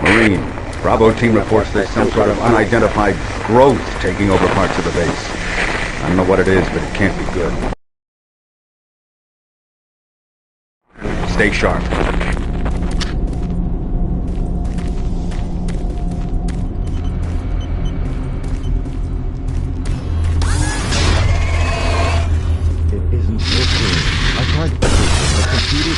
Marine, Bravo team reports there's some sort of unidentified growth taking over parts of the base. I don't know what it is, but it can't be good. Stay sharp. It isn't working. I tried to fix it, but the computer...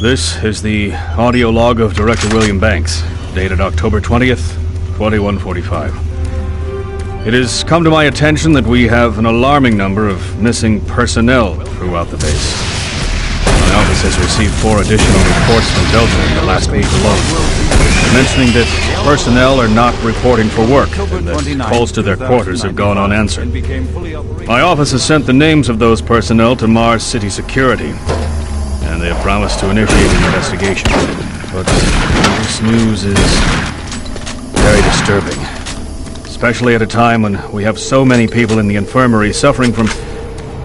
This is the audio log of Director William Banks, dated October 20th, 2145. It has come to my attention that we have an alarming number of missing personnel throughout the base. My office has received 4 additional reports from Delta in the last week alone, mentioning that personnel are not reporting for work and that calls to their quarters have gone unanswered. My office has sent the names of those personnel to Mars City Security, and they have promised to initiate an investigation. But this news is very disturbing, especially at a time when we have so many people in the infirmary suffering from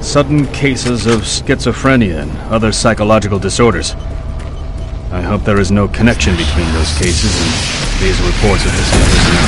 sudden cases of schizophrenia and other psychological disorders. I hope there is no connection between those cases and these reports of missing personnel.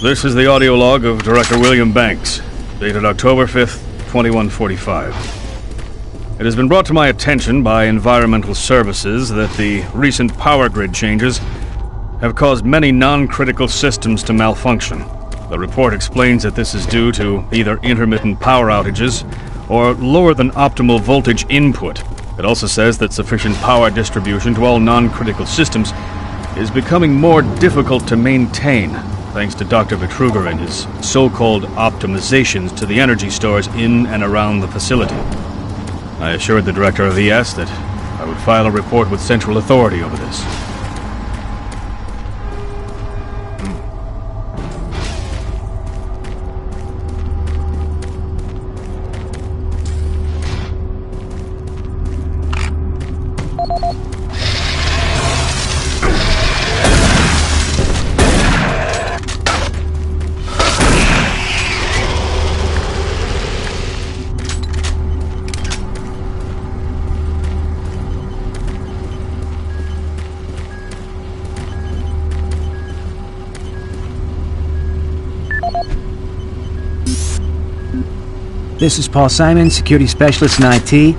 This is the audio log of Director William Banks, dated October 5th, 2145. It has been brought to my attention by Environmental Services that the recent power grid changes have caused many non-critical systems to malfunction. The report explains that this is due to either intermittent power outages or lower than optimal voltage input. It also says that sufficient power distribution to all non-critical systems is becoming more difficult to maintain, thanks to Dr. Vitruger and his so-called optimizations to the energy stores in and around the facility. I assured the director of ES that I would file a report with Central Authority over this. This is Paul Simon, security specialist in IT.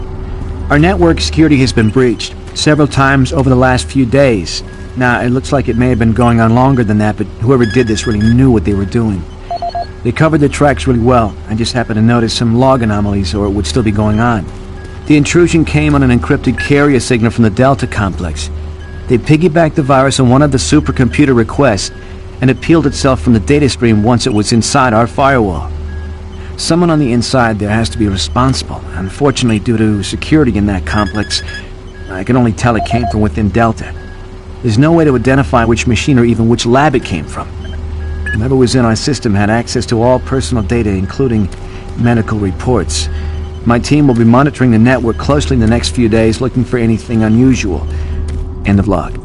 Our network security has been breached several times over the last few days. Now, it looks like it may have been going on longer than that, but whoever did this really knew what they were doing. They covered the tracks really well. I just happened to notice some log anomalies, or it would still be going on. The intrusion came on an encrypted carrier signal from the Delta complex. They piggybacked the virus on one of the supercomputer requests, and it peeled itself from the data stream once it was inside our firewall. Someone on the inside there has to be responsible. Unfortunately, due to security in that complex, I can only tell it came from within Delta. There's no way to identify which machine or even which lab it came from. Whoever was in our system had access to all personal data, including medical reports. My team will be monitoring the network closely in the next few days, looking for anything unusual. End of log.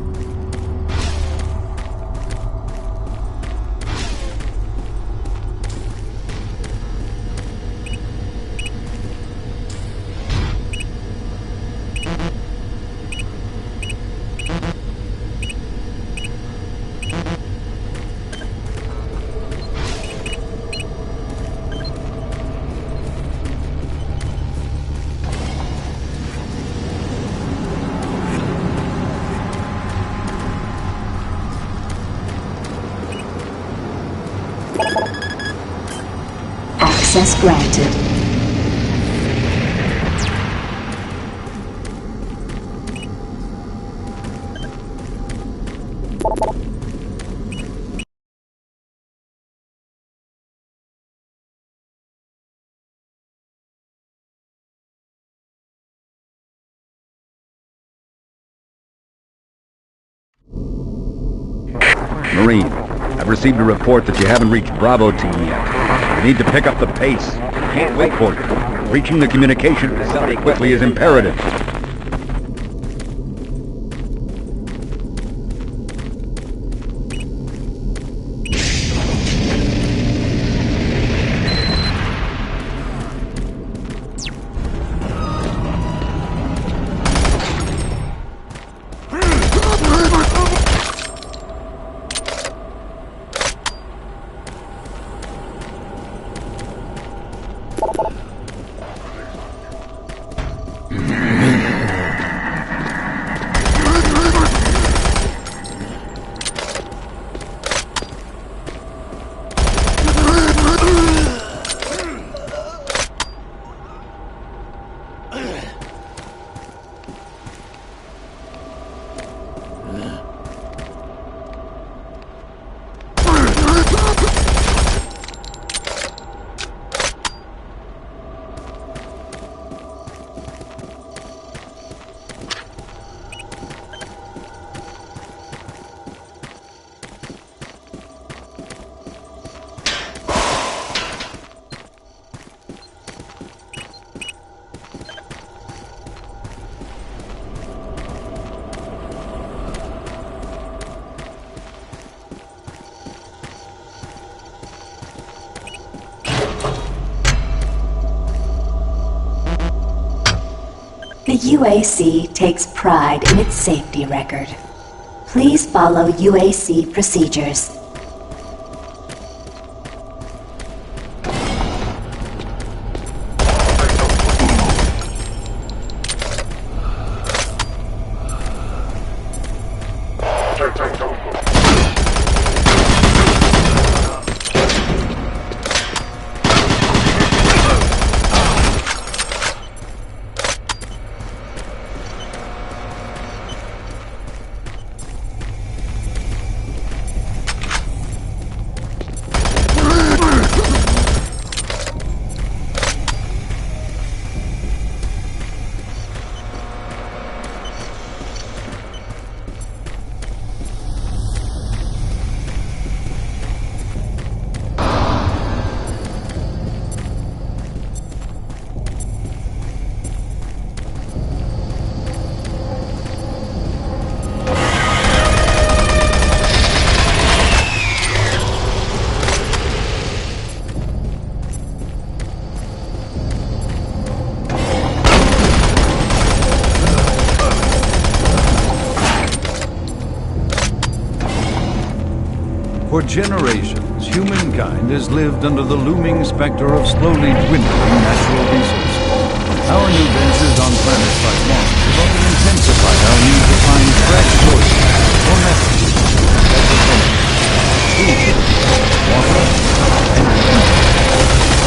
Access granted. Marine, I've received a report that you haven't reached Bravo Team yet. You need to pick up the pace. Can't wait for you. Reaching the communication facility quickly is imperative. The UAC takes pride in its safety record. Please follow UAC procedures. For generations, humankind has lived under the looming specter of slowly dwindling natural resources. Our new ventures on planets like Mars have only intensified our need to find fresh sources for methods, food, water, and energy.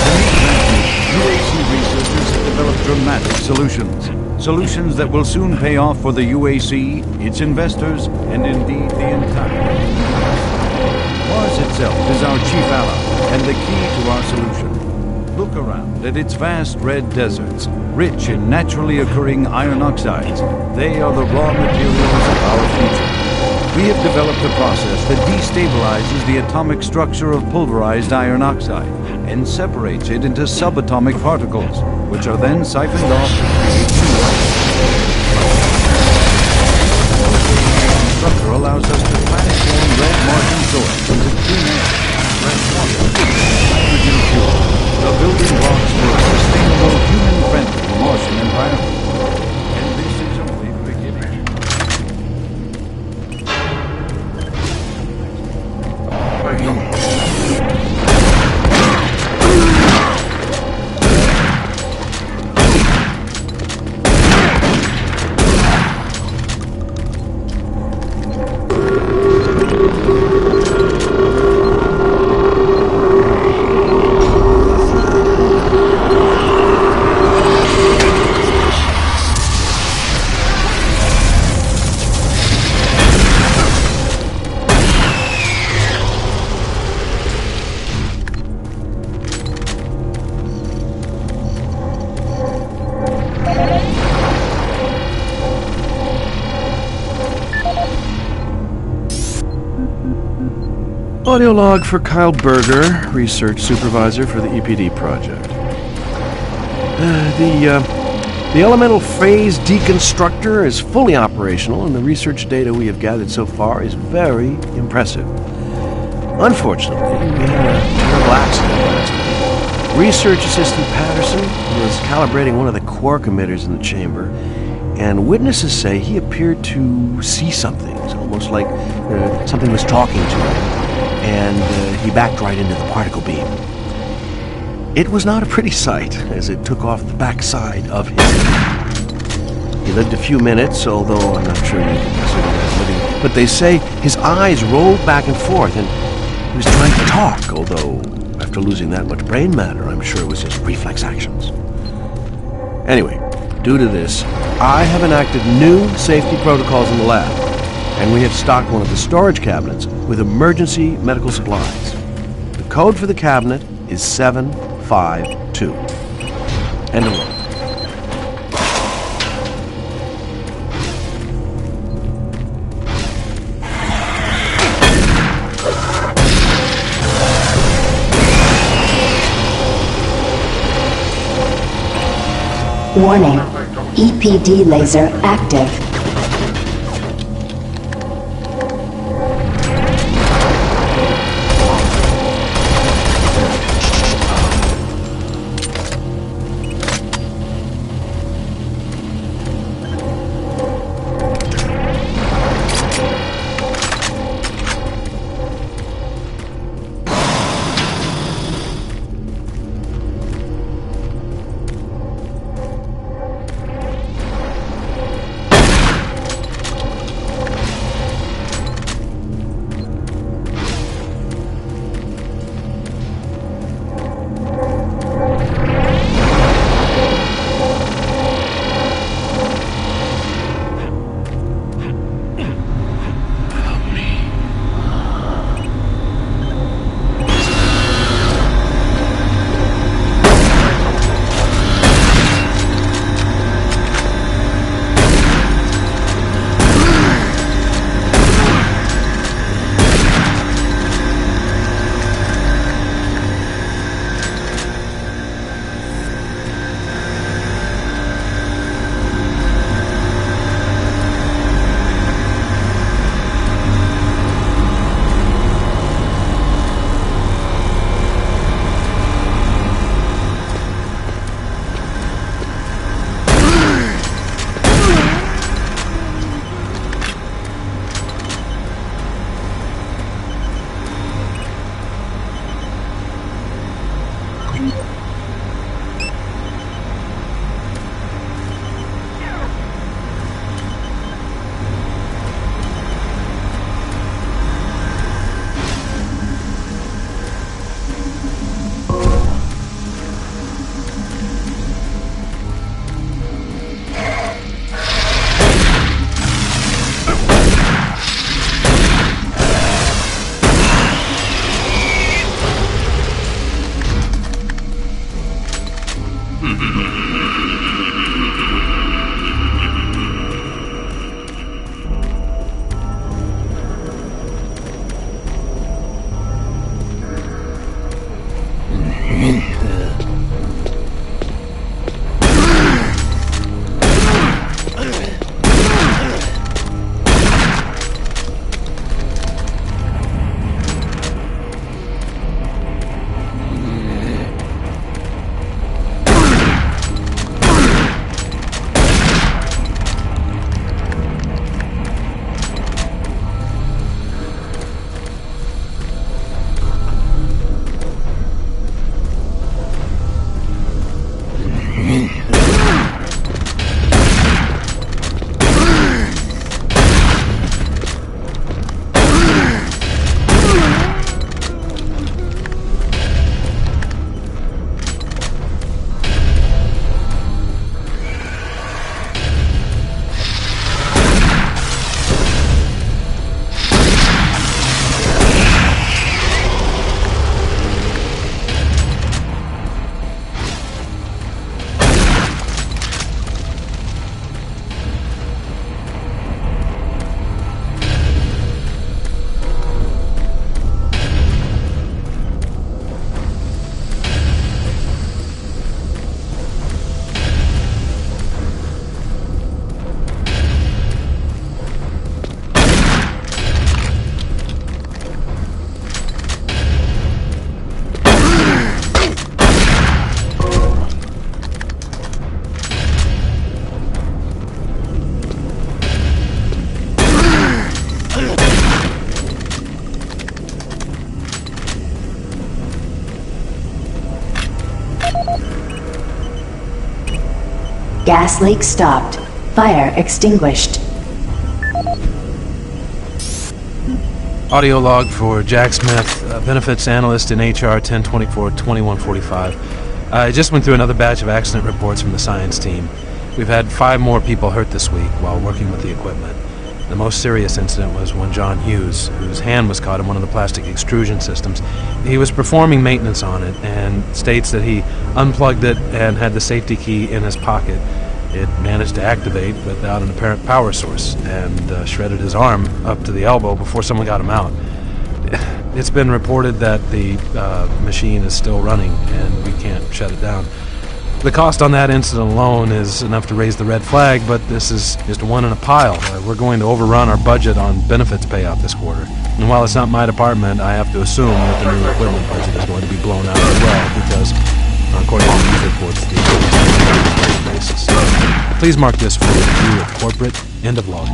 To meet that need, UAC researchers have developed dramatic solutions. Solutions that will soon pay off for the UAC, its investors, and indeed the entire universe. Mars itself is our chief ally and the key to our solution. Look around at its vast red deserts, rich in naturally occurring iron oxides. They are the raw materials of our future. We have developed a process that destabilizes the atomic structure of pulverized iron oxide and separates it into subatomic particles, which are then siphoned off to create new ones. The structure allows us to planet-form red Martian soil into clean air, fresh water, hydrogen fuel, the building blocks for a sustainable, human-friendly Martian environment. And this is only the beginning. Audio log for Kyle Berger, research supervisor for the EPD project. The elemental phase deconstructor is fully operational, and the research data we have gathered so far is very impressive. Unfortunately, we had a terrible accident last week. Research assistant Patterson was calibrating one of the quark emitters in the chamber, and witnesses say he appeared to see something. It's almost like something was talking to him. And he backed right into the particle beam. It was not a pretty sight, as it took off the backside of his head. He lived a few minutes, although I'm not sure you can consider that living. But they say his eyes rolled back and forth, and he was trying to talk, although after losing that much brain matter, I'm sure it was just reflex actions. Anyway, due to this, I have enacted new safety protocols in the lab. And we have stocked one of the storage cabinets with emergency medical supplies. The code for the cabinet is 752. End of log. Warning. EPD laser active. Gas leak stopped. Fire extinguished. Audio log for Jack Smith, benefits analyst in HR 1024-2145. I just went through another batch of accident reports from the science team. We've had 5 more people hurt this week while working with the equipment. The most serious incident was when John Hughes, whose hand was caught in one of the plastic extrusion systems. He was performing maintenance on it and states that he unplugged it and had the safety key in his pocket. It managed to activate without an apparent power source and shredded his arm up to the elbow before someone got him out. It's been reported that the machine is still running and we can't shut it down. The cost on that incident alone is enough to raise the red flag, but this is just one in a pile. We're going to overrun our budget on benefits payout this quarter. And while it's not my department, I have to assume that the new equipment budget is going to be blown out as well, because according to these reports, the equipment is on a daily basis. Please mark this for review of corporate end of log.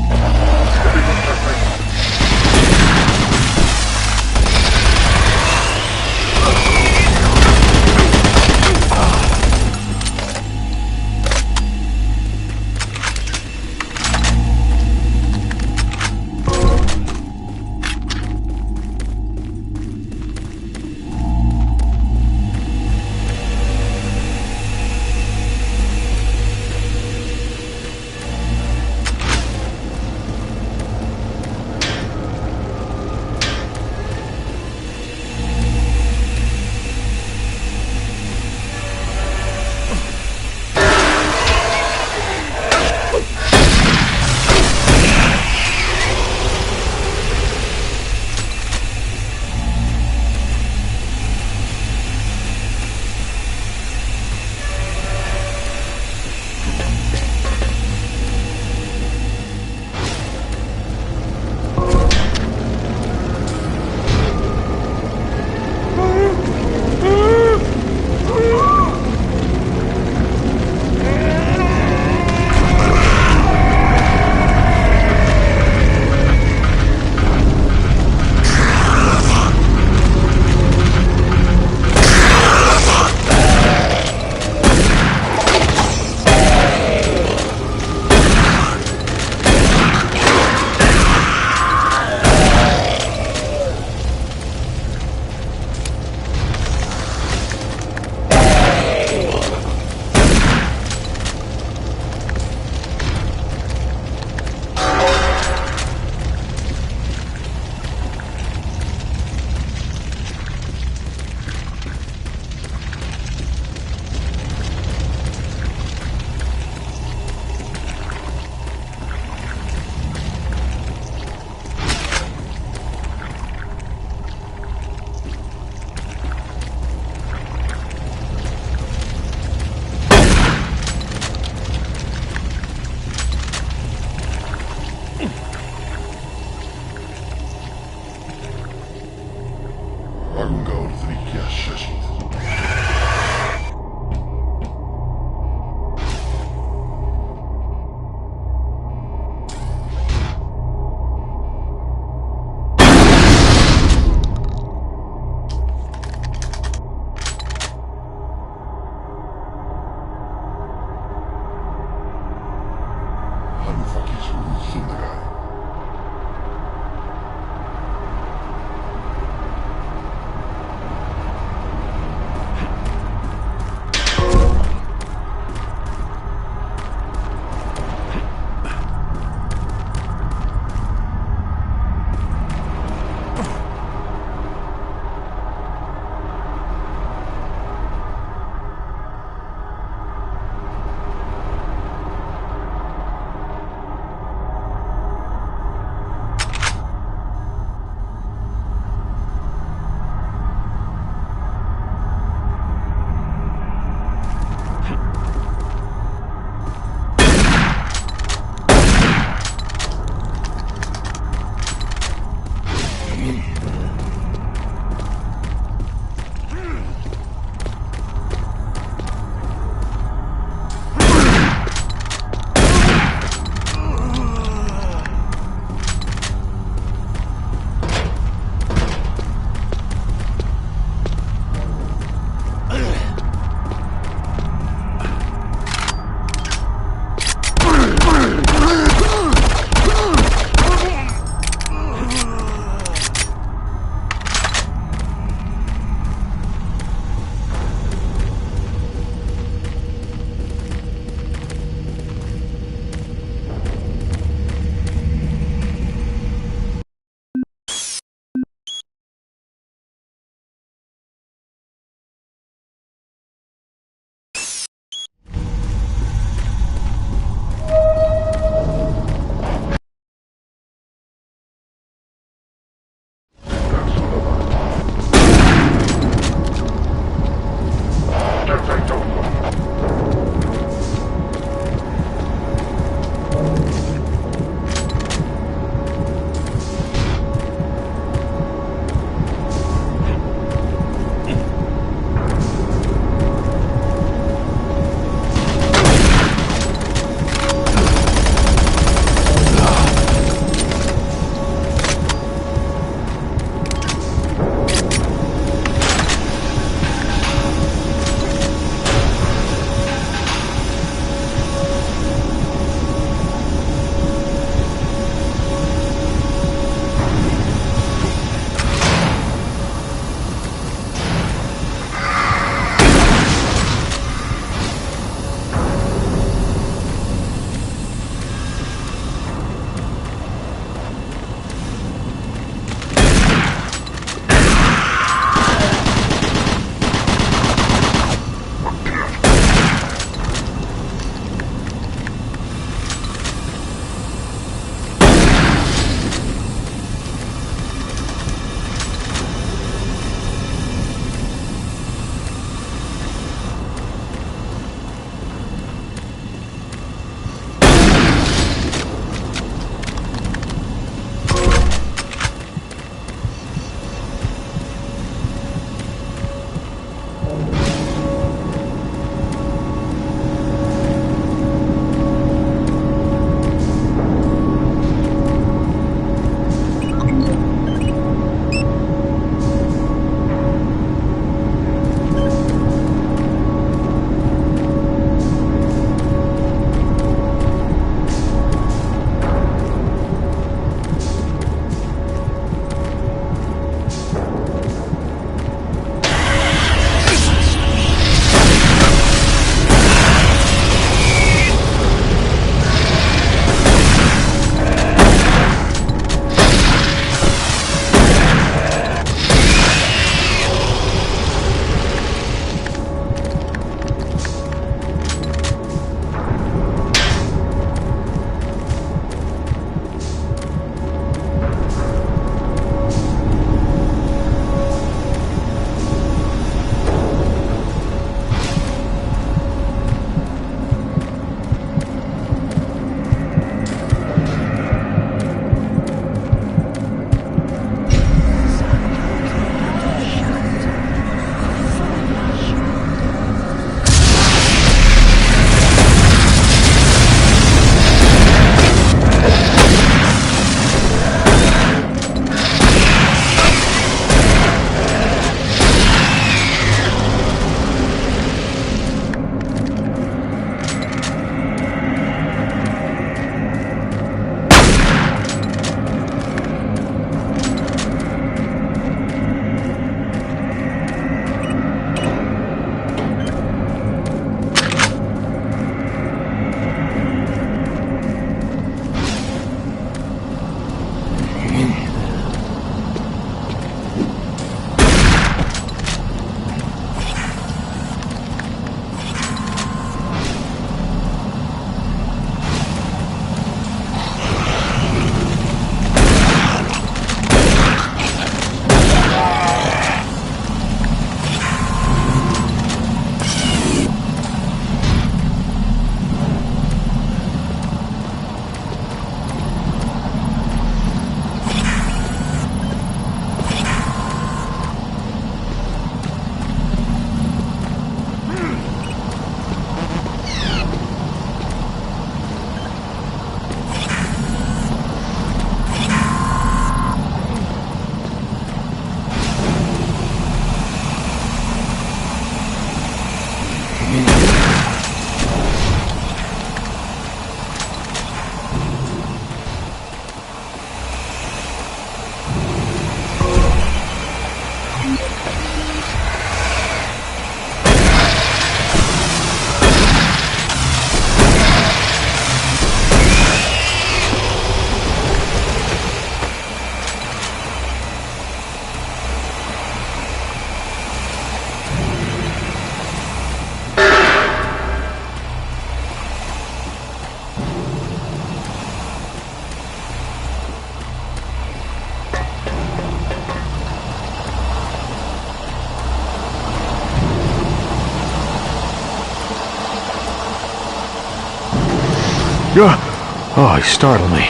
Oh, you startled me.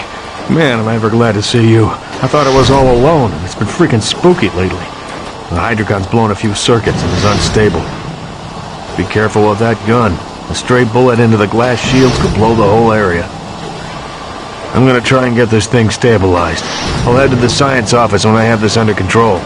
Man, am I ever glad to see you. I thought I was all alone, and it's been freaking spooky lately. The Hydrocon's blown a few circuits and is unstable. Be careful with that gun. A stray bullet into the glass shields could blow the whole area. I'm gonna try and get this thing stabilized. I'll head to the science office when I have this under control.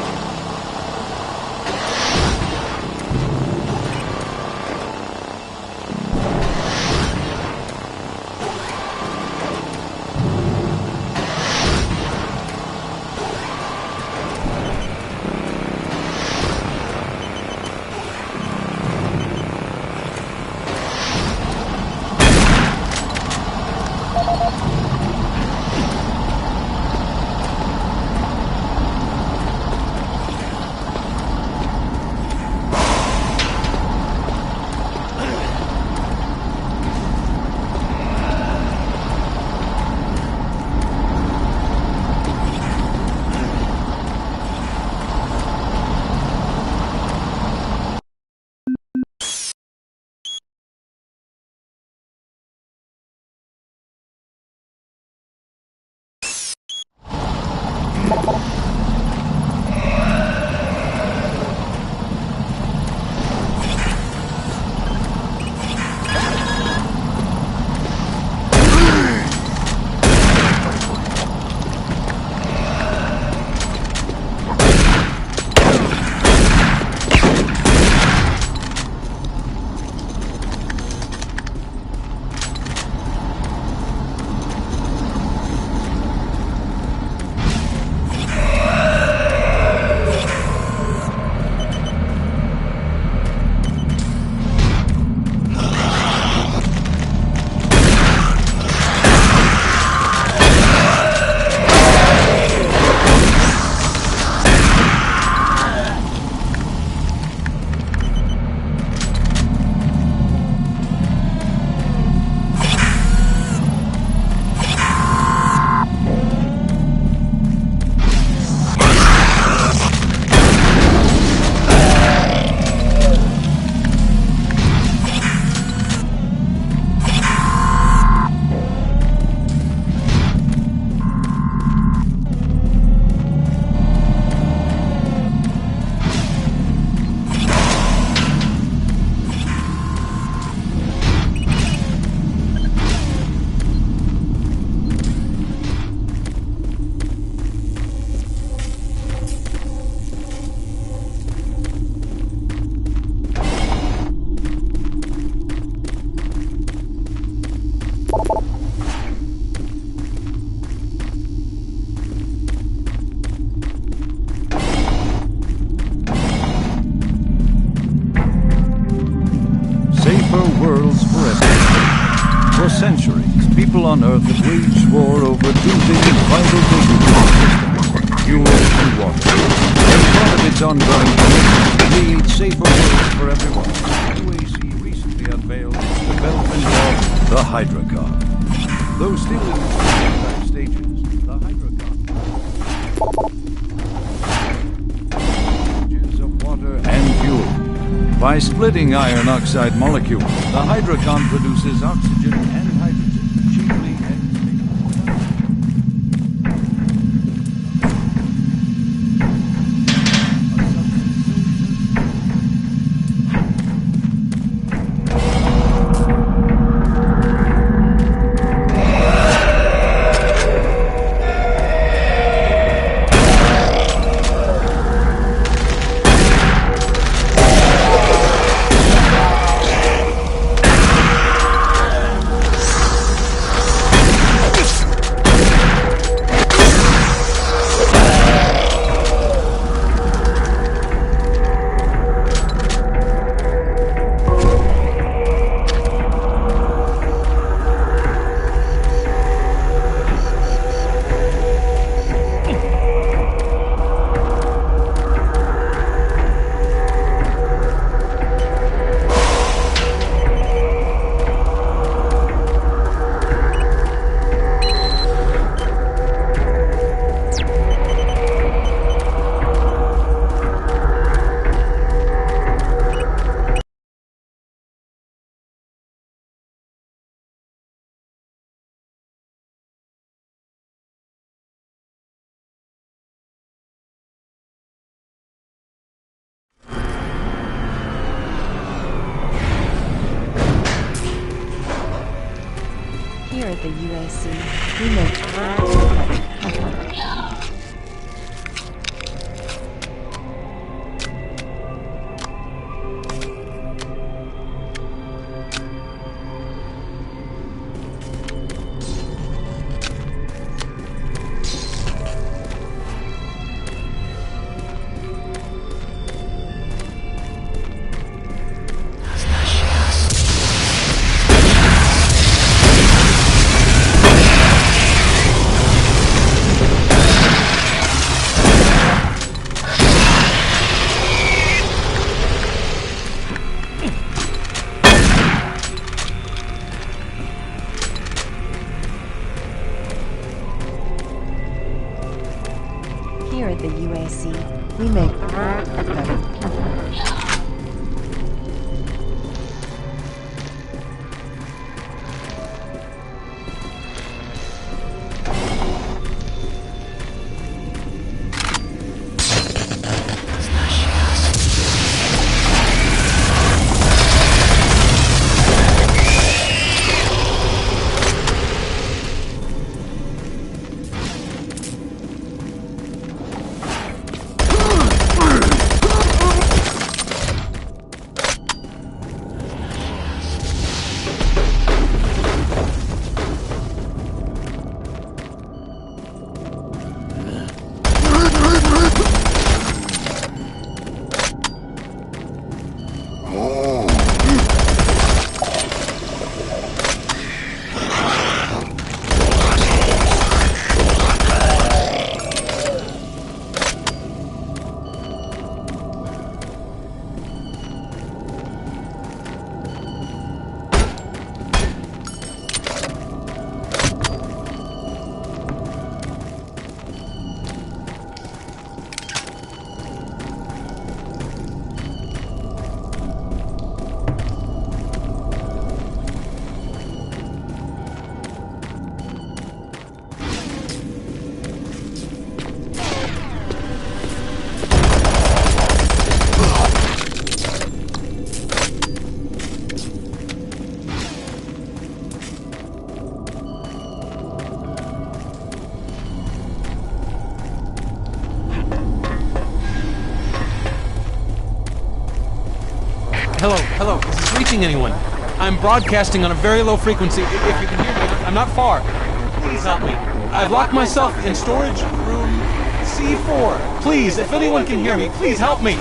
For centuries, people on Earth have waged war over two things vital to human systems: fuel and water. As part of its ongoing commitment to create safer worlds for everyone, UAC recently unveiled its development of the Hydrocon. Though still in its prototype stages, the Hydrocon of water and fuel. By splitting iron oxide molecules, the Hydrocon produces oxygen and hydrogen cheaply and the UAC, we make... Here at the UAC, we make... Hello, is this reaching anyone? I'm broadcasting on a very low frequency. If you can hear me, I'm not far. Please help me. I've locked myself in storage room C4. Please, if anyone can hear me, please help me.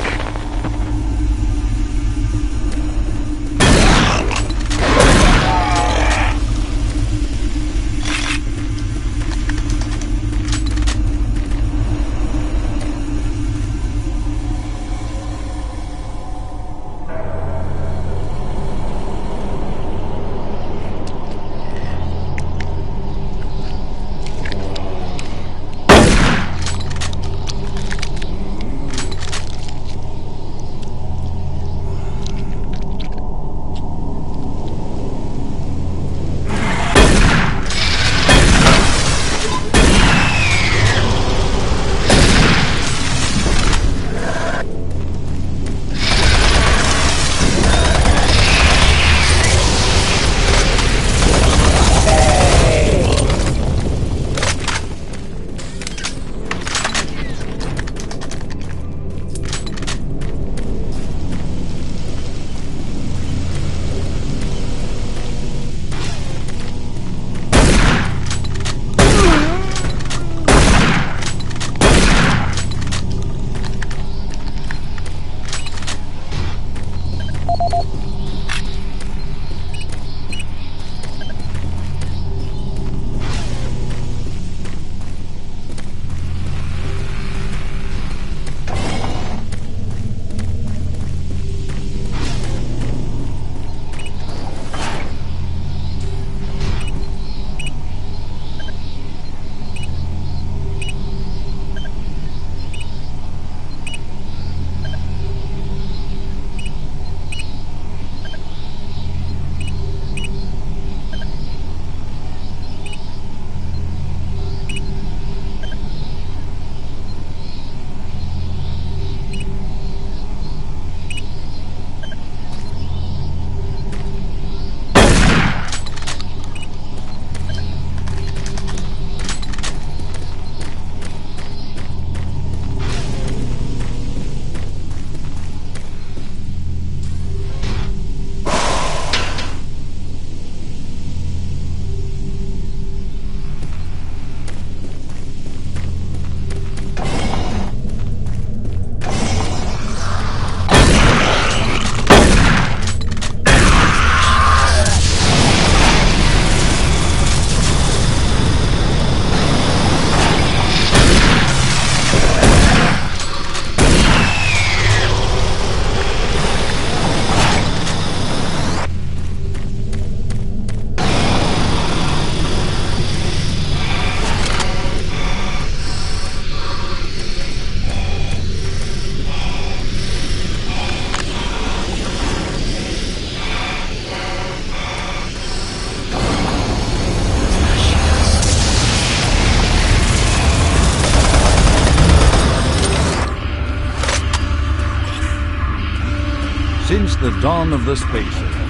since the dawn of the space age.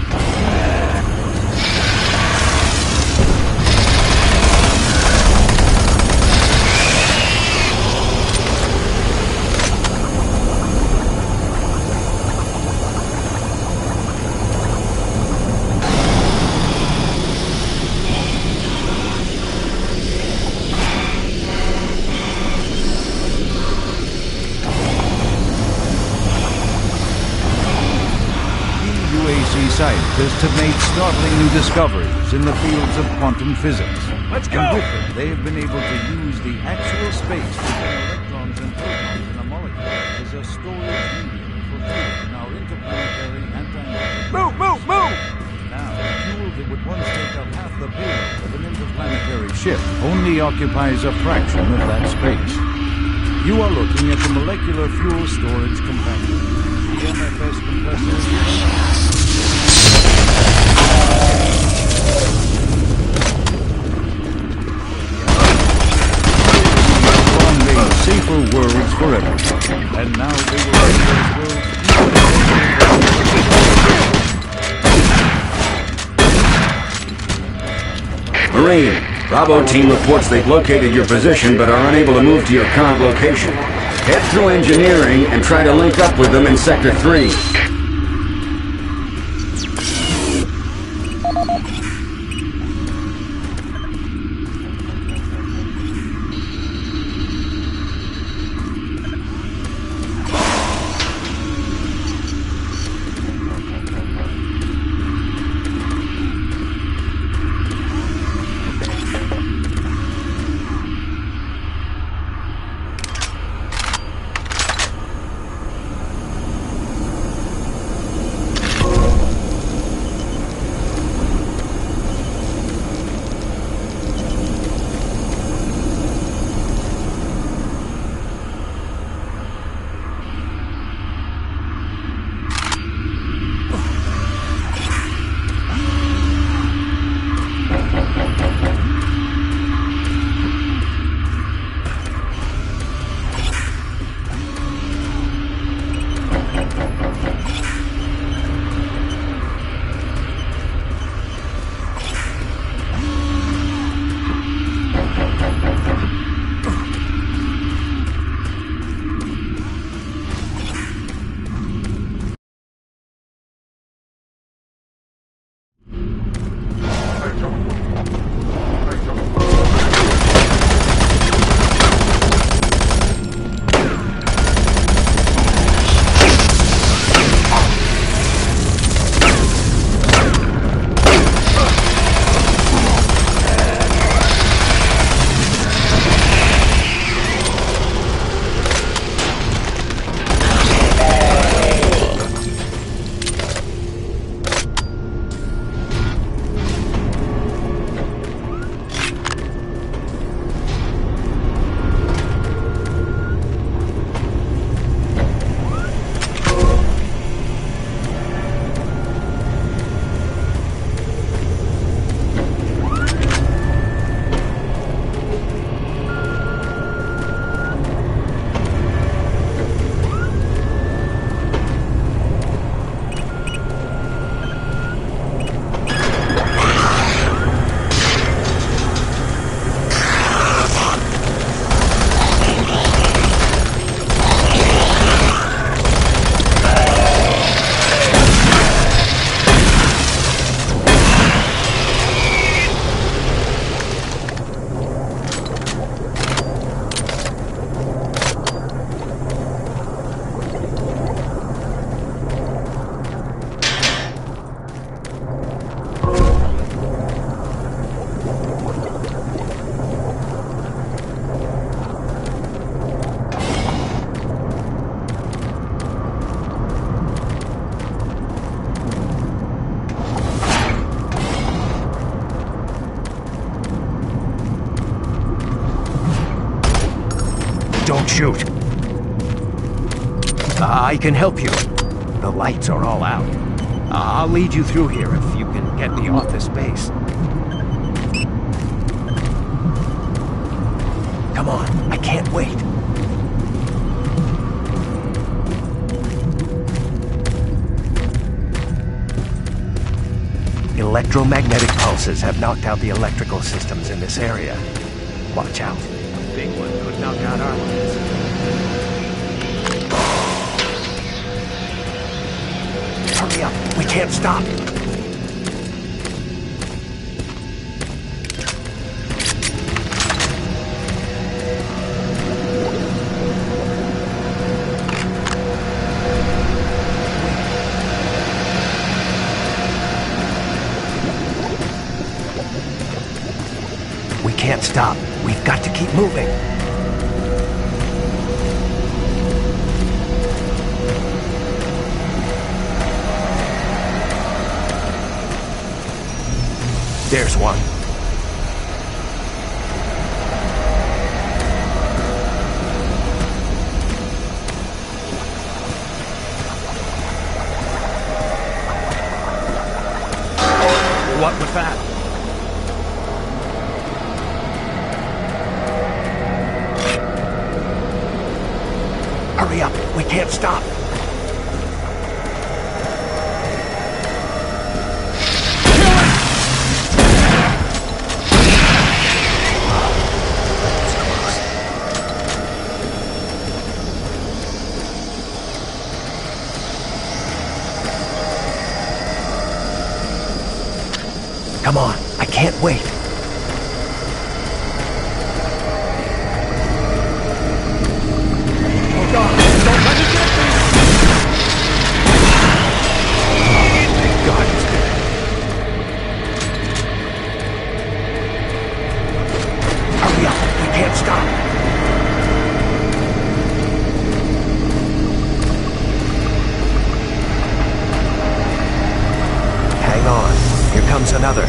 Scientists have made startling new discoveries in the fields of quantum physics. Let's go! And with them, they have been able to use the actual space between electrons and protons in a molecule as a storage medium for fuel in our interplanetary anti-gravity. Move! Now, fuel that would once take up half the payload of an interplanetary ship only occupies a fraction of that space. You are looking at the molecular fuel storage companion, the MFS compressor. Safer worlds forever. And now they will make those worlds Marine, Bravo team reports they've located your position but are unable to move to your current location. Head through engineering and try to link up with them in Sector 3. Don't shoot. I can help you. The lights are all out. I'll lead you through here if you can get me off this base. Come on, I can't wait. Electromagnetic pulses have knocked out the electrical systems in this area. Watch out. A big one could knock out our lines. Hurry up. We can't stop. We can't stop. We've got to keep moving. There's one. What was that? Hurry up. We can't stop. Come on, I can't wait. Hold on, don't let it get me! Thank God it's good. Hurry up, we can't stop. Hang on, here comes another.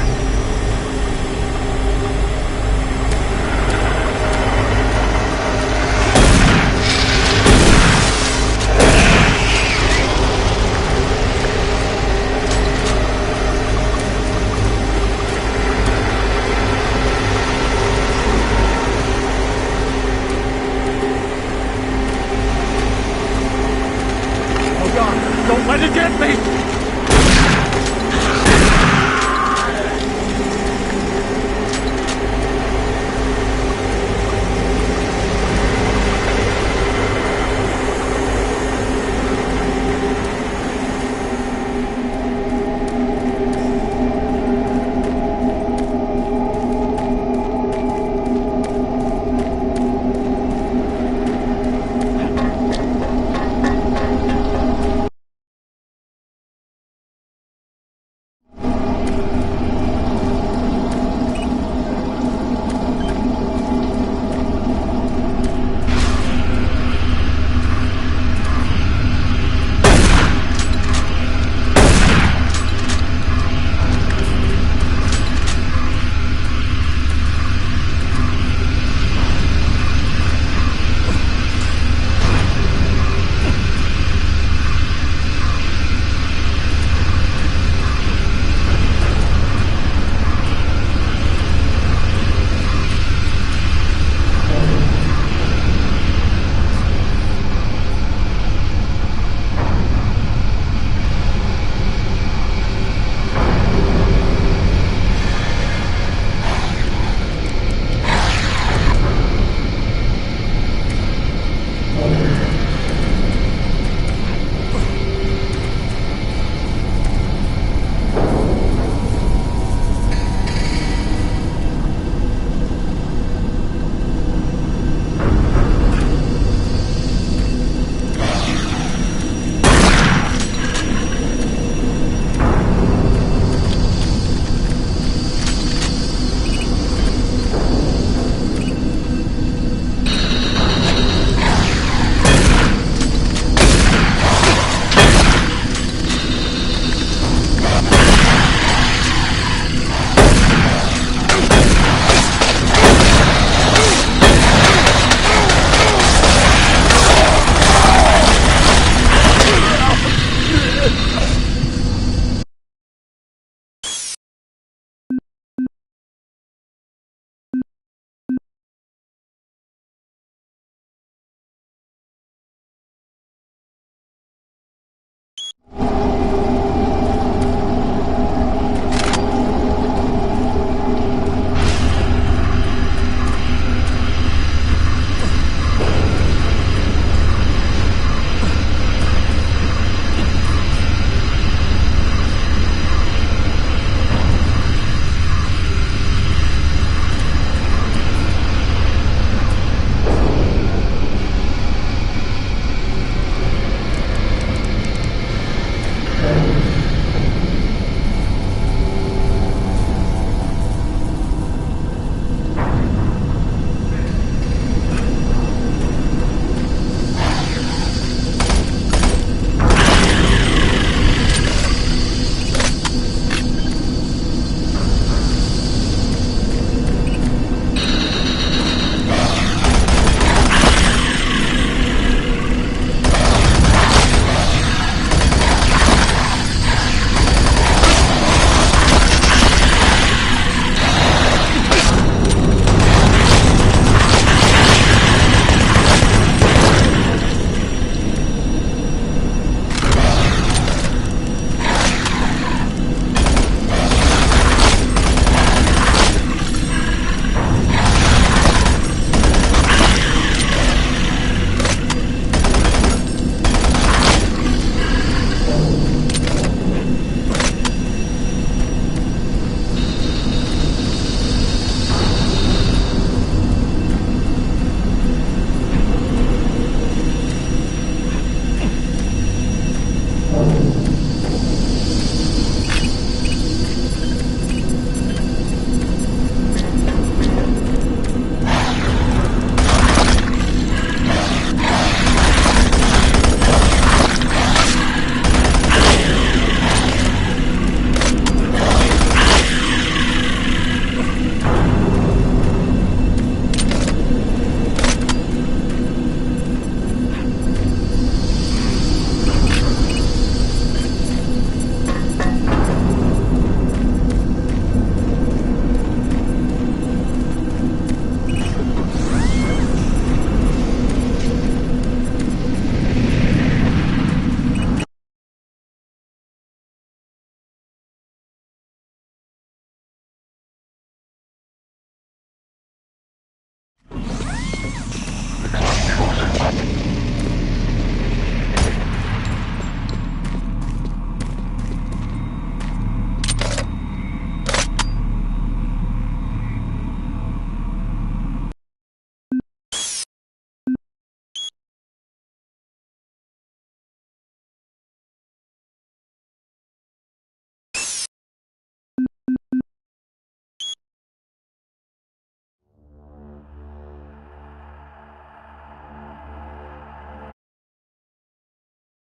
Don't let it get me!